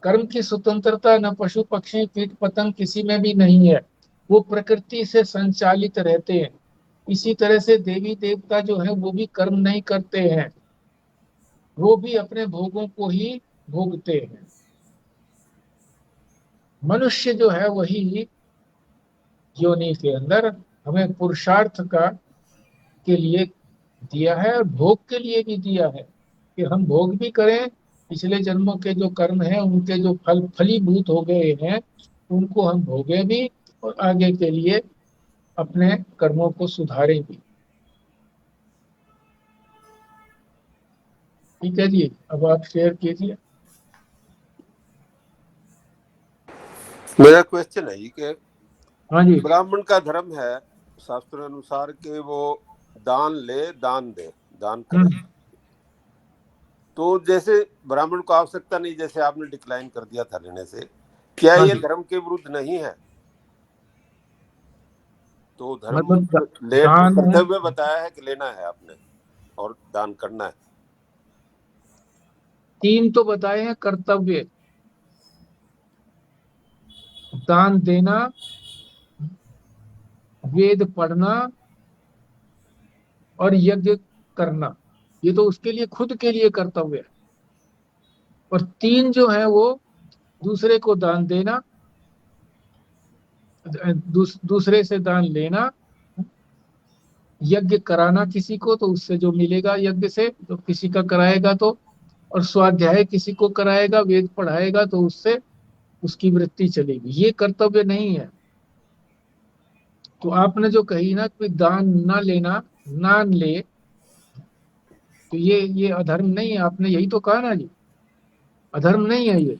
कर्म की स्वतंत्रता न पशु पक्षी कीट पतंग किसी में भी नहीं है, वो प्रकृति से संचालित रहते हैं। इसी तरह से देवी देवता जो है वो भी कर्म नहीं करते हैं, वो भी अपने भोगों को ही भोगते हैं। मनुष्य जो है वही योनि के अंदर हमें पुरुषार्थ का के लिए दिया है, और भोग के लिए भी दिया है कि हम भोग भी करें। पिछले जन्मों के जो कर्म हैं, उनके जो फलीभूत हो गए हैं, उनको हम भोगे भी, और आगे के लिए अपने कर्मों को सुधारें भी। ठीक है जी, अब आप शेयर कीजिए। मेरा क्वेश्चन है कि हाँ जी। ब्राह्मण का धर्म है शास्त्र अनुसार कि वो दान ले, दान दे, दान करे। तो जैसे ब्राह्मण को आवश्यकता नहीं, जैसे आपने डिक्लाइन कर दिया था लेने से, क्या ये धर्म के विरुद्ध नहीं है? तो धर्म मतलब करते हुए बताया है कि लेना है आपने और दान करना है। 3 तो बताए हैं कर्तव्य: दान देना, वेद पढ़ना और यज्ञ करना। ये तो उसके लिए, खुद के लिए कर्तव्य है। और 3 जो है वो दूसरे को दान देना, दूसरे से दान लेना, यज्ञ कराना किसी को तो उससे जो मिलेगा यज्ञ से, तो किसी का कराएगा तो, और स्वाध्याय किसी को कराएगा, वेद पढ़ाएगा तो उससे उसकी वृत्ति चलेगी। ये कर्तव्य नहीं है तो आपने जो कही ना कि दान ना लेना, नान ले, तो ये अधर्म नहीं है, आपने यही तो कहा ना जी, अधर्म नहीं है ये।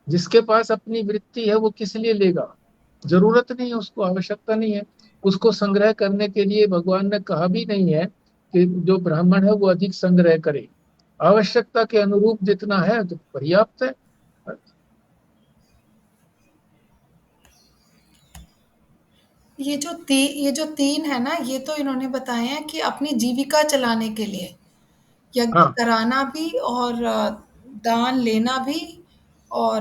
जिसके पास अपनी वृत्ति है वो किस लिए लेगा, जरूरत नहीं है उसको, आवश्यकता नहीं है उसको संग्रह करने के लिए। भगवान ने कहा भी नहीं है कि जो ब्राह्मण है वो अधिक संग्रह करे, आवश्यकता के अनुरूप जितना है तो पर्याप्त है। ये जो तीन है ना, ये तो इन्होंने बताए हैं कि अपनी जीविका चलाने के लिए यज्ञ हाँ कराना भी, और दान लेना भी, और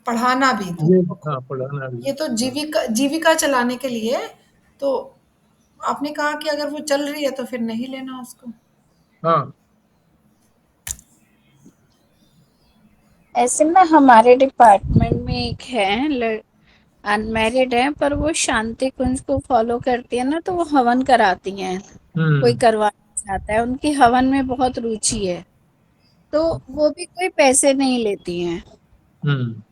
पढ़ाना भी ये, दूसरों को। हाँ पढ़ाना भी। ये तो जीविका जीविका चलाने के लिए है। तो आपने कहा कि अगर वो चल रही है तो फिर नहीं लेना उसको। हाँ ऐसे में हमारे डिपार्टमेंट में एक है, अनमैरिड है, पर वो शांति कुंज को फॉलो करती है ना, तो वो हवन कराती हैं। कोई करवाना चाहता है, उनकी हवन में बहुत रुचि है, तो वो भी कोई पैसे नहीं लेती हैं। हम्म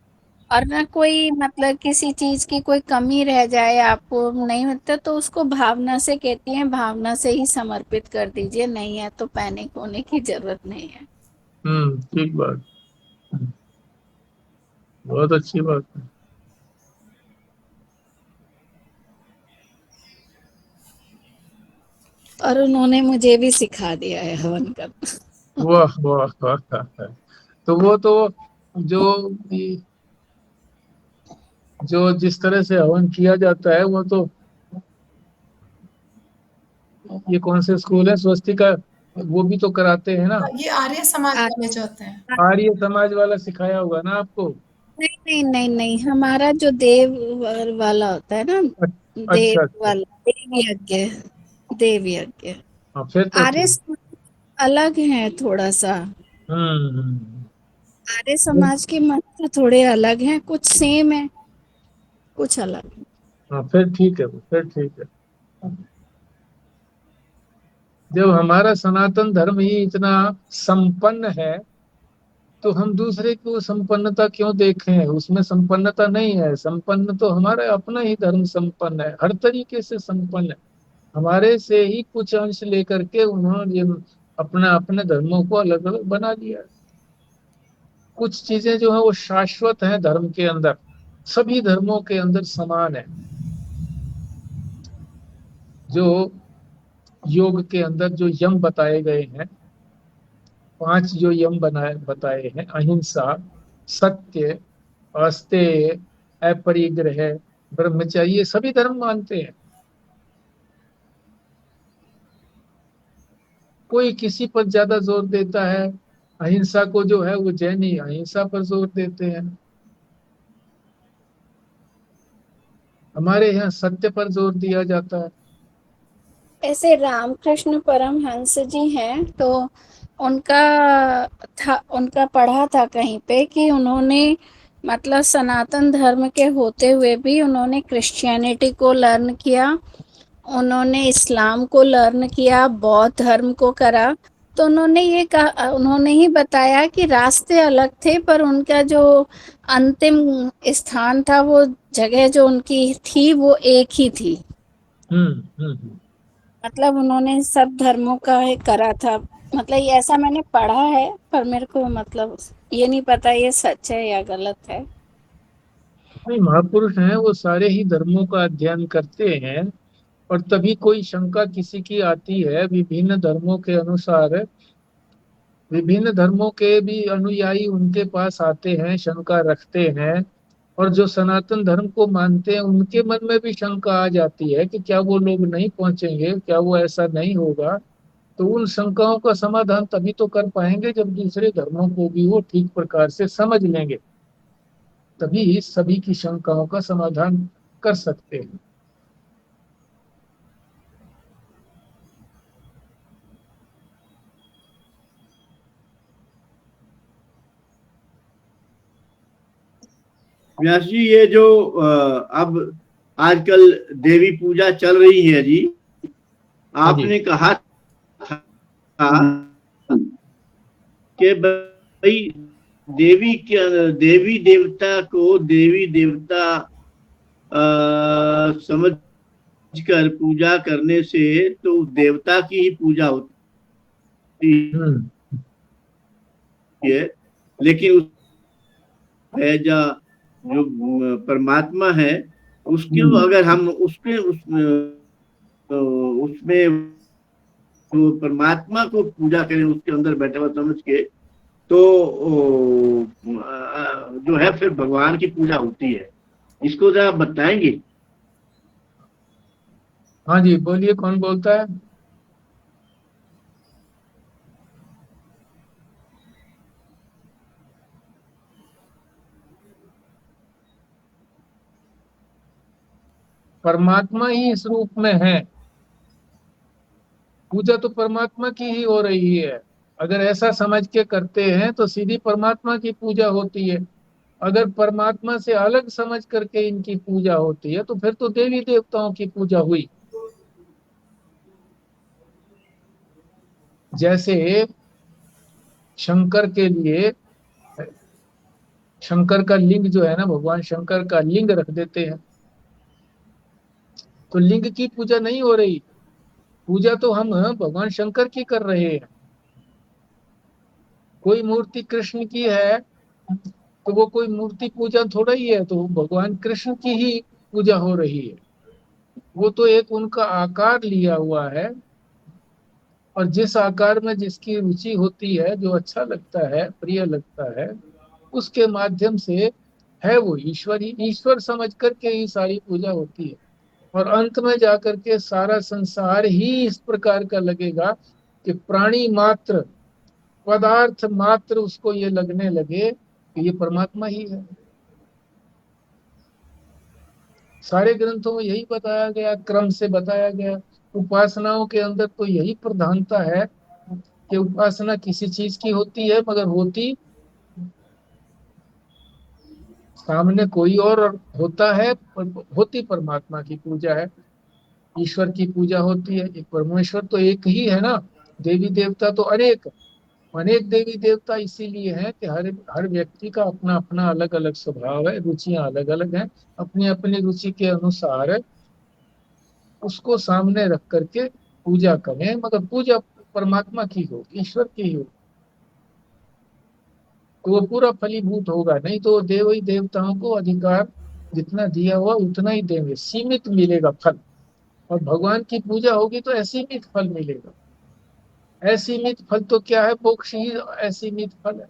और ना कोई मतलब किसी चीज की कोई कमी रह जाए, आपको नहीं मिलता, तो उसको भावना से कहती हैं, भावना से ही समर्पित कर दीजिए, नहीं है तो पैनिक होने की जरूरत नहीं है। ठीक बात। बहुत अच्छी बात है। और उन्होंने मुझे भी सिखा दिया है हवन करना। वाह वाह वाह वाह। तो वो तो जो जो जिस तरह से हवन किया जाता है वो तो, ये कौन से स्कूल है स्वस्तिका, वो भी तो कराते हैं ना। ये आर्य समाज आ- वाले जो होते हैं। आर्य समाज वाला सिखाया होगा ना आपको। नहीं नहीं नहीं नहीं, हमारा जो देव वाला होता है ना, अच्छा देव अच्छा। वाला, देव यज्ञ, देव यज्ञ। हाँ फिर तो आर्य ठीक। समाज अलग है थोड़ा सा। हम्म। आर्य समाज के मंत्र थोड़े अलग हैं, कुछ सेम है, कुछ अलग है। हाँ फिर ठीक है, फिर ठीक है। जब हमारा सनातन धर्म ही इतना संपन्न है तो हम दूसरे को संपन्नता क्यों देखें, उसमें संपन्नता नहीं है। संपन्न तो हमारा अपना ही धर्म संपन्न है, हर तरीके से संपन्न है। हमारे से ही कुछ अंश लेकर के उन्होंने ये अपना अपने धर्मों को अलग अलग बना दिया है। कुछ चीजें जो है वो शाश्वत हैं धर्म के अंदर, सभी धर्मों के अंदर समान है। जो योग के अंदर जो यम बताए गए हैं, 5 जो यम बनाए बताए हैं, अहिंसा, सत्य, अस्तेय, अपरिग्रह, ब्रह्मचर्य, सभी धर्म मानते हैं। कोई किसी पर ज्यादा जोर देता है, अहिंसा को जो है वो जैनी अहिंसा पर जोर देते हैं, हमारे यहाँ सत्य पर जोर दिया जाता है। ऐसे रामकृष्ण परमहंस जी हैं, तो उनका उनका पढ़ा था कहीं पे कि उन्होंने मतलब सनातन धर्म के होते हुए भी उन्होंने क्रिश्चियनिटी को लर्न किया, उन्होंने इस्लाम को लर्न किया, बौद्ध धर्म को करा। तो उन्होंने ये कहा, उन्होंने ही बताया कि रास्ते अलग थे, पर उनका जो अंतिम स्थान था, वो जगह जो उनकी थी वो एक ही थी। हम्म। मतलब उन्होंने सब धर्मों का ही करा था। मतलब ये ऐसा मैंने पढ़ा है, पर मेरे को मतलब ये नहीं पता ये सच है या गलत है। नहीं, महापुरुष हैं वो सारे ही धर्मों का अध्ययन करते हैं, और तभी कोई शंका किसी की आती है। विभिन्न धर्मों के अनुसार विभिन्न धर्मों के भी अनुयायी उनके पास आते हैं, शंका रखते हैं, और जो सनातन धर्म को मानते हैं उनके मन में भी शंका आ जाती है कि क्या वो लोग नहीं पहुंचेंगे, क्या वो ऐसा नहीं होगा। तो उन शंकाओं का समाधान तभी तो कर पाएंगे जब दूसरे धर्मों को भी वो ठीक प्रकार से समझ लेंगे, तभी सभी की शंकाओं का समाधान कर सकते हैं। व्यास जी, ये जो अब आजकल देवी पूजा चल रही है जी, हाँ जी। आपने कहा था कि भाई देवी देवता को देवी देवता समझ कर पूजा करने से तो उस देवता की ही पूजा होती है, लेकिन उस है जो परमात्मा है उसके अगर हम उसमें तो परमात्मा को पूजा करें, उसके अंदर बैठा हुआ समझ के, तो जो है फिर भगवान की पूजा होती है। इसको जरा बताएंगे? हाँ जी, बोलिए, कौन बोलता है? परमात्मा ही इस रूप में है, पूजा तो परमात्मा की ही हो रही है। अगर ऐसा समझ के करते हैं तो सीधी परमात्मा की पूजा होती है। अगर परमात्मा से अलग समझ करके इनकी पूजा होती है तो फिर तो देवी देवताओं की पूजा हुई। जैसे शंकर के लिए, शंकर का लिंग जो है ना, भगवान शंकर का लिंग रख देते हैं, तो लिंग की पूजा नहीं हो रही, पूजा तो हम भगवान शंकर की कर रहे हैं। कोई मूर्ति कृष्ण की है तो वो कोई मूर्ति पूजा थोड़ा ही है, तो भगवान कृष्ण की ही पूजा हो रही है। वो तो एक उनका आकार लिया हुआ है, और जिस आकार में जिसकी रुचि होती है, जो अच्छा लगता है, प्रिय लगता है, उसके माध्यम से है वो ईश्वर ही, ईश्वर समझ करके ही सारी पूजा होती है। और अंत में जाकर के सारा संसार ही इस प्रकार का लगेगा कि प्राणी मात्र, पदार्थ मात्र उसको ये लगने लगे कि ये परमात्मा ही है। सारे ग्रंथों में यही बताया गया, क्रम से बताया गया। उपासनाओं के अंदर तो यही प्रधानता है कि उपासना किसी चीज की होती है, मगर होती सामने कोई और होता है, होती परमात्मा की पूजा है, ईश्वर की पूजा होती है। एक परमेश्वर तो एक ही है ना, देवी देवता तो अनेक, अनेक देवी देवता इसीलिए हैं कि हर हर व्यक्ति का अपना अपना अलग अलग स्वभाव है, रुचियां अलग अलग हैं। अपनी अपनी रुचि के अनुसार उसको सामने रख करके पूजा करें, मगर पूजा परमात्मा की हो, ईश्वर की हो, तो वो पूरा फलीभूत होगा। नहीं तो देवी देवताओं को अधिकार जितना दिया हुआ उतना ही देंगे, सीमित मिलेगा फल। और भगवान की पूजा होगी तो असीमित फल मिलेगा। असीमित फल तो क्या है, मोक्ष ही असीमित फल है।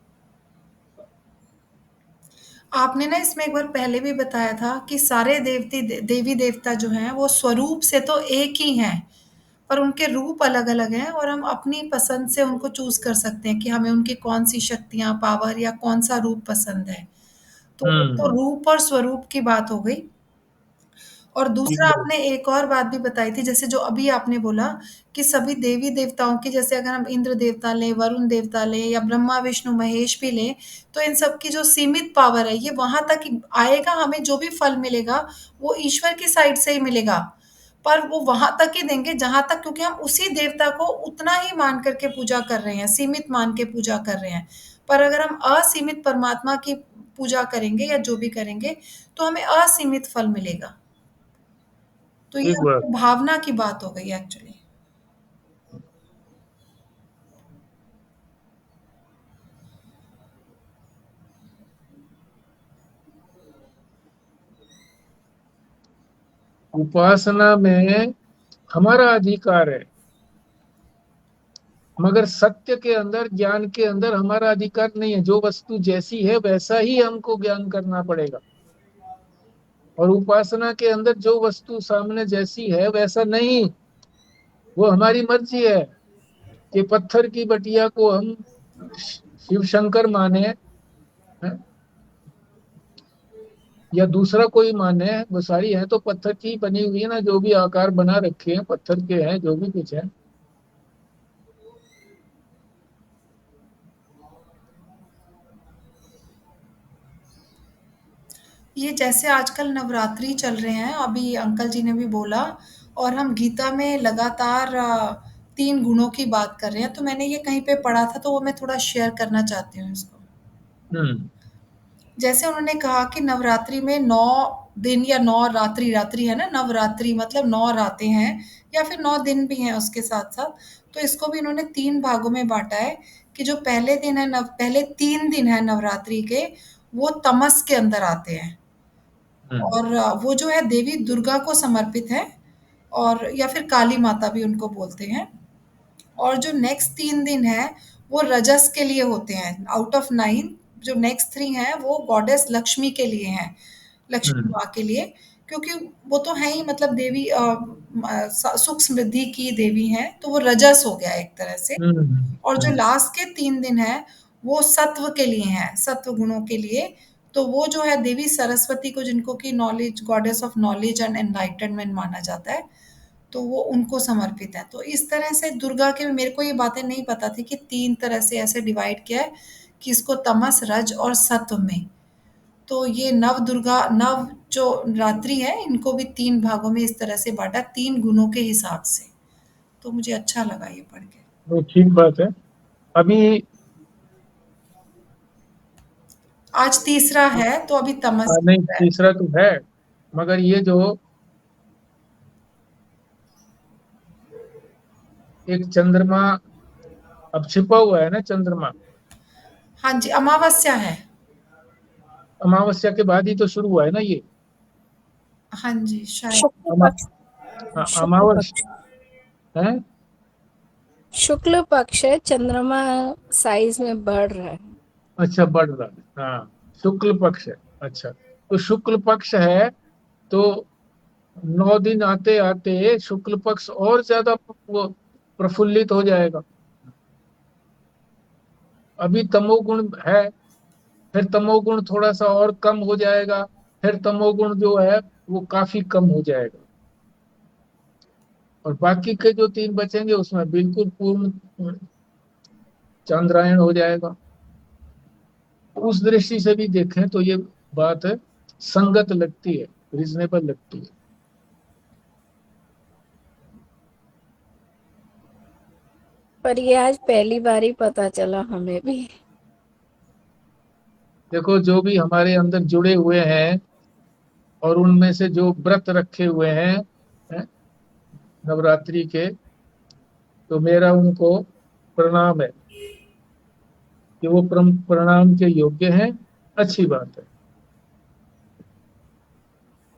आपने ना इसमें एक बार पहले भी बताया था कि सारे देवी देवता जो हैं वो स्वरूप से तो एक ही हैं, पर उनके रूप अलग अलग हैं और हम अपनी पसंद से उनको चूज कर सकते हैं कि हमें उनकी कौन सी शक्तियां, पावर या कौन सा रूप पसंद है। तो हम्म। रूप और स्वरूप की बात हो गई। और दूसरा आपने एक और बात भी बताई थी, जैसे जो अभी आपने बोला कि सभी देवी देवताओं की, जैसे अगर हम इंद्र देवता लें, वरुण देवता लें या ब्रह्मा विष्णु महेश भी लें, तो इन सब की जो सीमित पावर है ये वहां तक ही आएगा। हमें जो भी फल मिलेगा वो ईश्वर की साइड से ही मिलेगा, पर वो वहां तक ही देंगे जहां तक, क्योंकि हम उसी देवता को उतना ही मान करके पूजा कर रहे हैं, सीमित मान के पूजा कर रहे हैं। पर अगर हम असीमित परमात्मा की पूजा करेंगे या जो भी करेंगे तो हमें असीमित फल मिलेगा। तो ये ठीक बात। भावना की बात हो गई एक्चुअली। उपासना में हमारा अधिकार है, मगर सत्य के अंदर, ज्ञान के अंदर हमारा अधिकार नहीं है। जो वस्तु जैसी है वैसा ही हमको ज्ञान करना पड़ेगा। और उपासना के अंदर जो वस्तु सामने जैसी है वैसा नहीं, वो हमारी मर्जी है कि पत्थर की बटिया को हम शिव शंकर माने हैं, या दूसरा कोई माने। वो सारी है तो पत्थर की बनी हुई है ना, जो भी आकार बना रखे हैं पत्थर के हैं, जो भी कुछ है। ये जैसे आजकल नवरात्रि चल रहे हैं, अभी अंकल जी ने भी बोला, और हम गीता में लगातार 3 गुणों की बात कर रहे हैं, तो मैंने ये कहीं पे पढ़ा था तो वो मैं थोड़ा शेयर करना चाहती हूँ इसको। हम्म। जैसे उन्होंने कहा कि नवरात्रि में 9 दिन या 9 रात्रि, रात्रि है ना, नवरात्रि मतलब 9 रातें हैं या फिर 9 दिन भी हैं उसके साथ-साथ। तो इसको भी इन्होंने 3 भागों में बाँटा है कि जो पहले 3 दिन है नवरात्रि के, वो तमस के अंदर आते हैं। और वो जो है देवी दुर्गा को समर्पित है, और या फिर काली माता भी उनको बोलते हैं। और जो नेक्स्ट 3 दिन है, वो रजस के लिए होते हैं। आउट ऑफ 9 जो नेक्स्ट 3 हैं, वो गॉडेस लक्ष्मी के लिए हैं, लक्ष्मी माँ के लिए, क्योंकि वो तो है ही, मतलब देवी सुख समृद्धि की देवी हैं, तो वो रजस हो गया एक तरह से। और जो लास्ट के 3 दिन हैं, वो सत्व के लिए हैं, सत्व गुणों के लिए। तो वो जो है देवी सरस्वती को, जिनको कि knowledge, goddess of knowledge and enlightenment माना जाता है, तो वो उनको समर्पित है। तो इस तरह से दुर्गा के, मेरे को ये बातें नहीं पता थी कि 3 तरह से ऐसे डिवाइड किया है कि इसको तमस, रज और सत्व में। तो ये नव जो रात्रि है, इनको भी 3 भागों में इस तरह से बाँटा, 3 गुणों के हिसाब से। तो मुझे अच्छा लगा ये पढ़ के। तो ठीक बात है। अभी आज तीसरा है, तो अभी तमस नहीं, है। तीसरा तो है, मगर ये जो एक चंद्रमा अब छिपा हुआ है ना, चंद्रमा हाँ जी, अमावस्या है। अमावस्या के बाद ही तो शुरू हुआ है ना ये। हाँ जी, शायद। शुक्ल अमा- पक्ष, हाँ, शुक्ल अमावस्या है। शुक्ल पक्ष है, चंद्रमा साइज में बढ़ रहा है। अच्छा, बढ़ रहा है, हाँ, शुक्ल पक्ष है। अच्छा, तो शुक्ल पक्ष है, तो 9 दिन आते आते शुक्ल पक्ष और ज्यादा वो प्रफुल्लित हो जाएगा। अभी तमोगुण है, फिर तमोगुण थोड़ा सा और कम हो जाएगा, फिर तमोगुण जो है वो काफी कम हो जाएगा, और बाकी के जो 3 बचेंगे उसमें बिल्कुल पूर्ण चंद्रायण हो जाएगा। उस दृष्टि से भी देखें तो ये बात संगत लगती है, रीजनेबल लगती है। पर ये आज पहली बार ही पता चला हमें भी। देखो, जो भी हमारे अंदर जुड़े हुए हैं और उनमें से जो व्रत रखे हुए हैं नवरात्रि के, तो मेरा उनको प्रणाम है कि वो प्रणाम के योग्य हैं। अच्छी बात है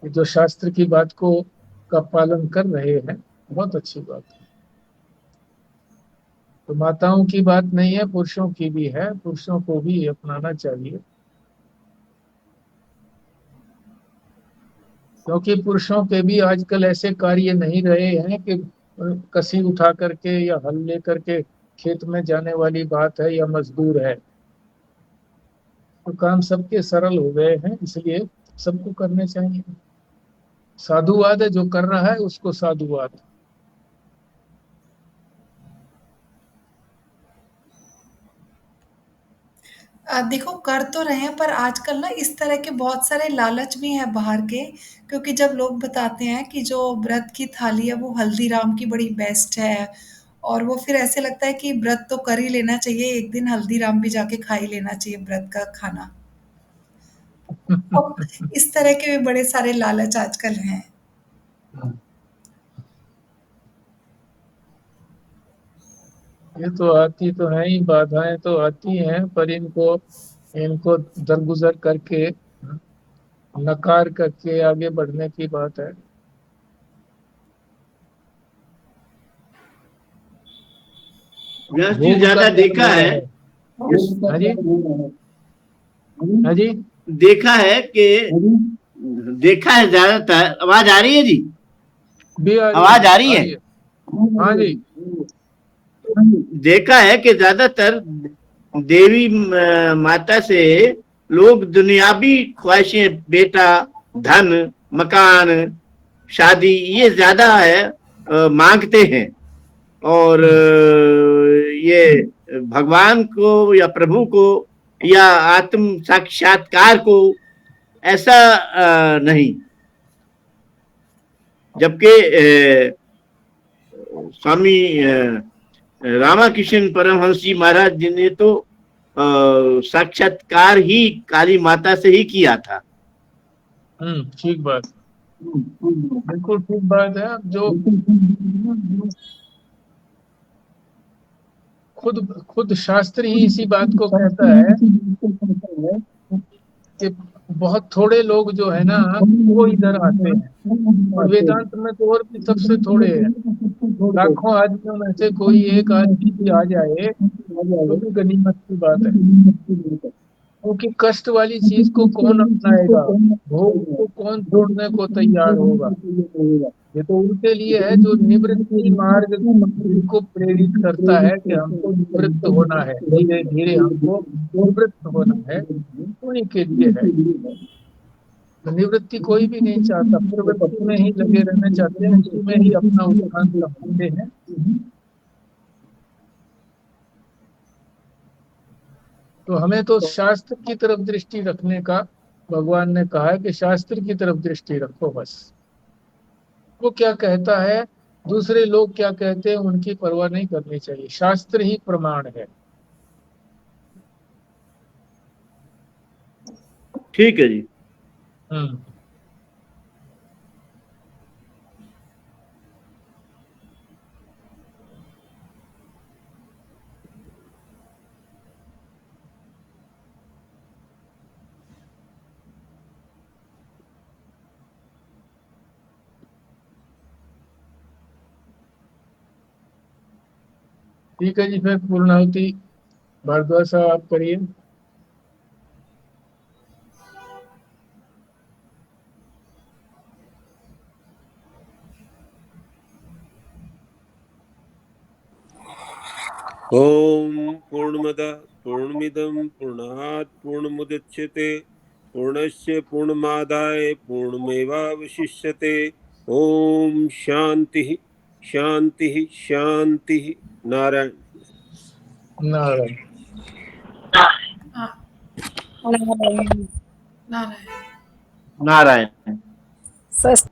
कि जो शास्त्र की बात को का पालन कर रहे हैं, बहुत अच्छी बात है। तो माताओं की बात नहीं है, पुरुषों की भी है, पुरुषों को भी अपनाना चाहिए, क्योंकि पुरुषों के भी आजकल ऐसे कार्य नहीं रहे हैं कि कसी उठा करके या हल ले करके खेत में जाने वाली बात है या मजदूर है। तो काम सबके सरल हो गए हैं, इसलिए सबको करने चाहिए। साधुवाद है, जो कर रहा है उसको साधुवाद। देखो, कर तो रहे हैं, पर आजकल ना इस तरह के बहुत सारे लालच भी हैं बाहर के, क्योंकि जब लोग बताते हैं कि जो व्रत की थाली है वो हल्दीराम की बड़ी बेस्ट है, और वो फिर ऐसे लगता है कि व्रत तो कर ही लेना चाहिए, एक दिन हल्दीराम भी जाके खा ही लेना चाहिए व्रत का खाना। तो इस तरह के भी बड़े सारे लालच आजकल हैं। ये तो आती तो है ही, बाधाएं तो आती हैं, पर इनको इनको दरगुजर करके, नकार करके आगे बढ़ने की बात है। व्यास जी ज्यादा देखा है, हाँ जी, हाँ जी, देखा है कि देखा है ज्यादातर। आवाज आ रही है जी? भी आवाज आ रही है? हाँ जी, देखा है कि ज्यादातर देवी माता से लोग दुनियावी ख्वाहिशें, बेटा, धन, मकान, शादी, ये ज्यादा है मांगते हैं, और ये भगवान को या प्रभु को या आत्म साक्षात्कार को ऐसा नहीं। जबकि स्वामी रामाकृष्ण परमहंस जी महाराज जी ने तो साक्षात्कार ही काली माता से ही किया था, ठीक बात, बिल्कुल ठीक बात है। जो खुद शास्त्र ही इसी बात को कहता है कि बहुत थोड़े लोग जो है ना वो इधर आते हैं, और वेदांत में तो और भी सबसे थोड़े हैं। लाखों आदमियों में से कोई एक आदमी भी आ जाए तो भी गनीमत की बात है, क्योंकि कष्ट वाली चीज को कौन अपनाएगा, भोग को कौन छोड़ने को तैयार होगा। ये तो उनके लिए है जो निवृत्ति मार्ग को प्रेरित करता है कि हमको निवृत्त होना है, धीरे धीरे हमको निवृत्त होना है, उन्हीं के लिए है। तो निवृत्ति कोई भी नहीं चाहता, प्रवृत्ति में ही लगे रहना चाहते हैं, उसी में ही अपना उत्थान समझते हैं। तो हमें तो शास्त्र की तरफ दृष्टि रखने का भगवान ने कहा है कि शास्त्र की तरफ दृष्टि रखो बस। वो क्या कहता है, दूसरे लोग क्या कहते हैं, उनकी परवाह नहीं करनी चाहिए, शास्त्र ही प्रमाण है। ठीक है जी। ठीक है जी, फिर पूर्णाहुति भारद्वाज साहब आप करिए। ओम पूर्णमदः पूर्णमिदं पूर्णात् पूर्णमुदच्यते पूर्णस्य पूर्णमादाय पूर्णमेवावशिष्यते। ओम शांति शांति शांति। नारायण नारायण नारायण नारायण। सस्त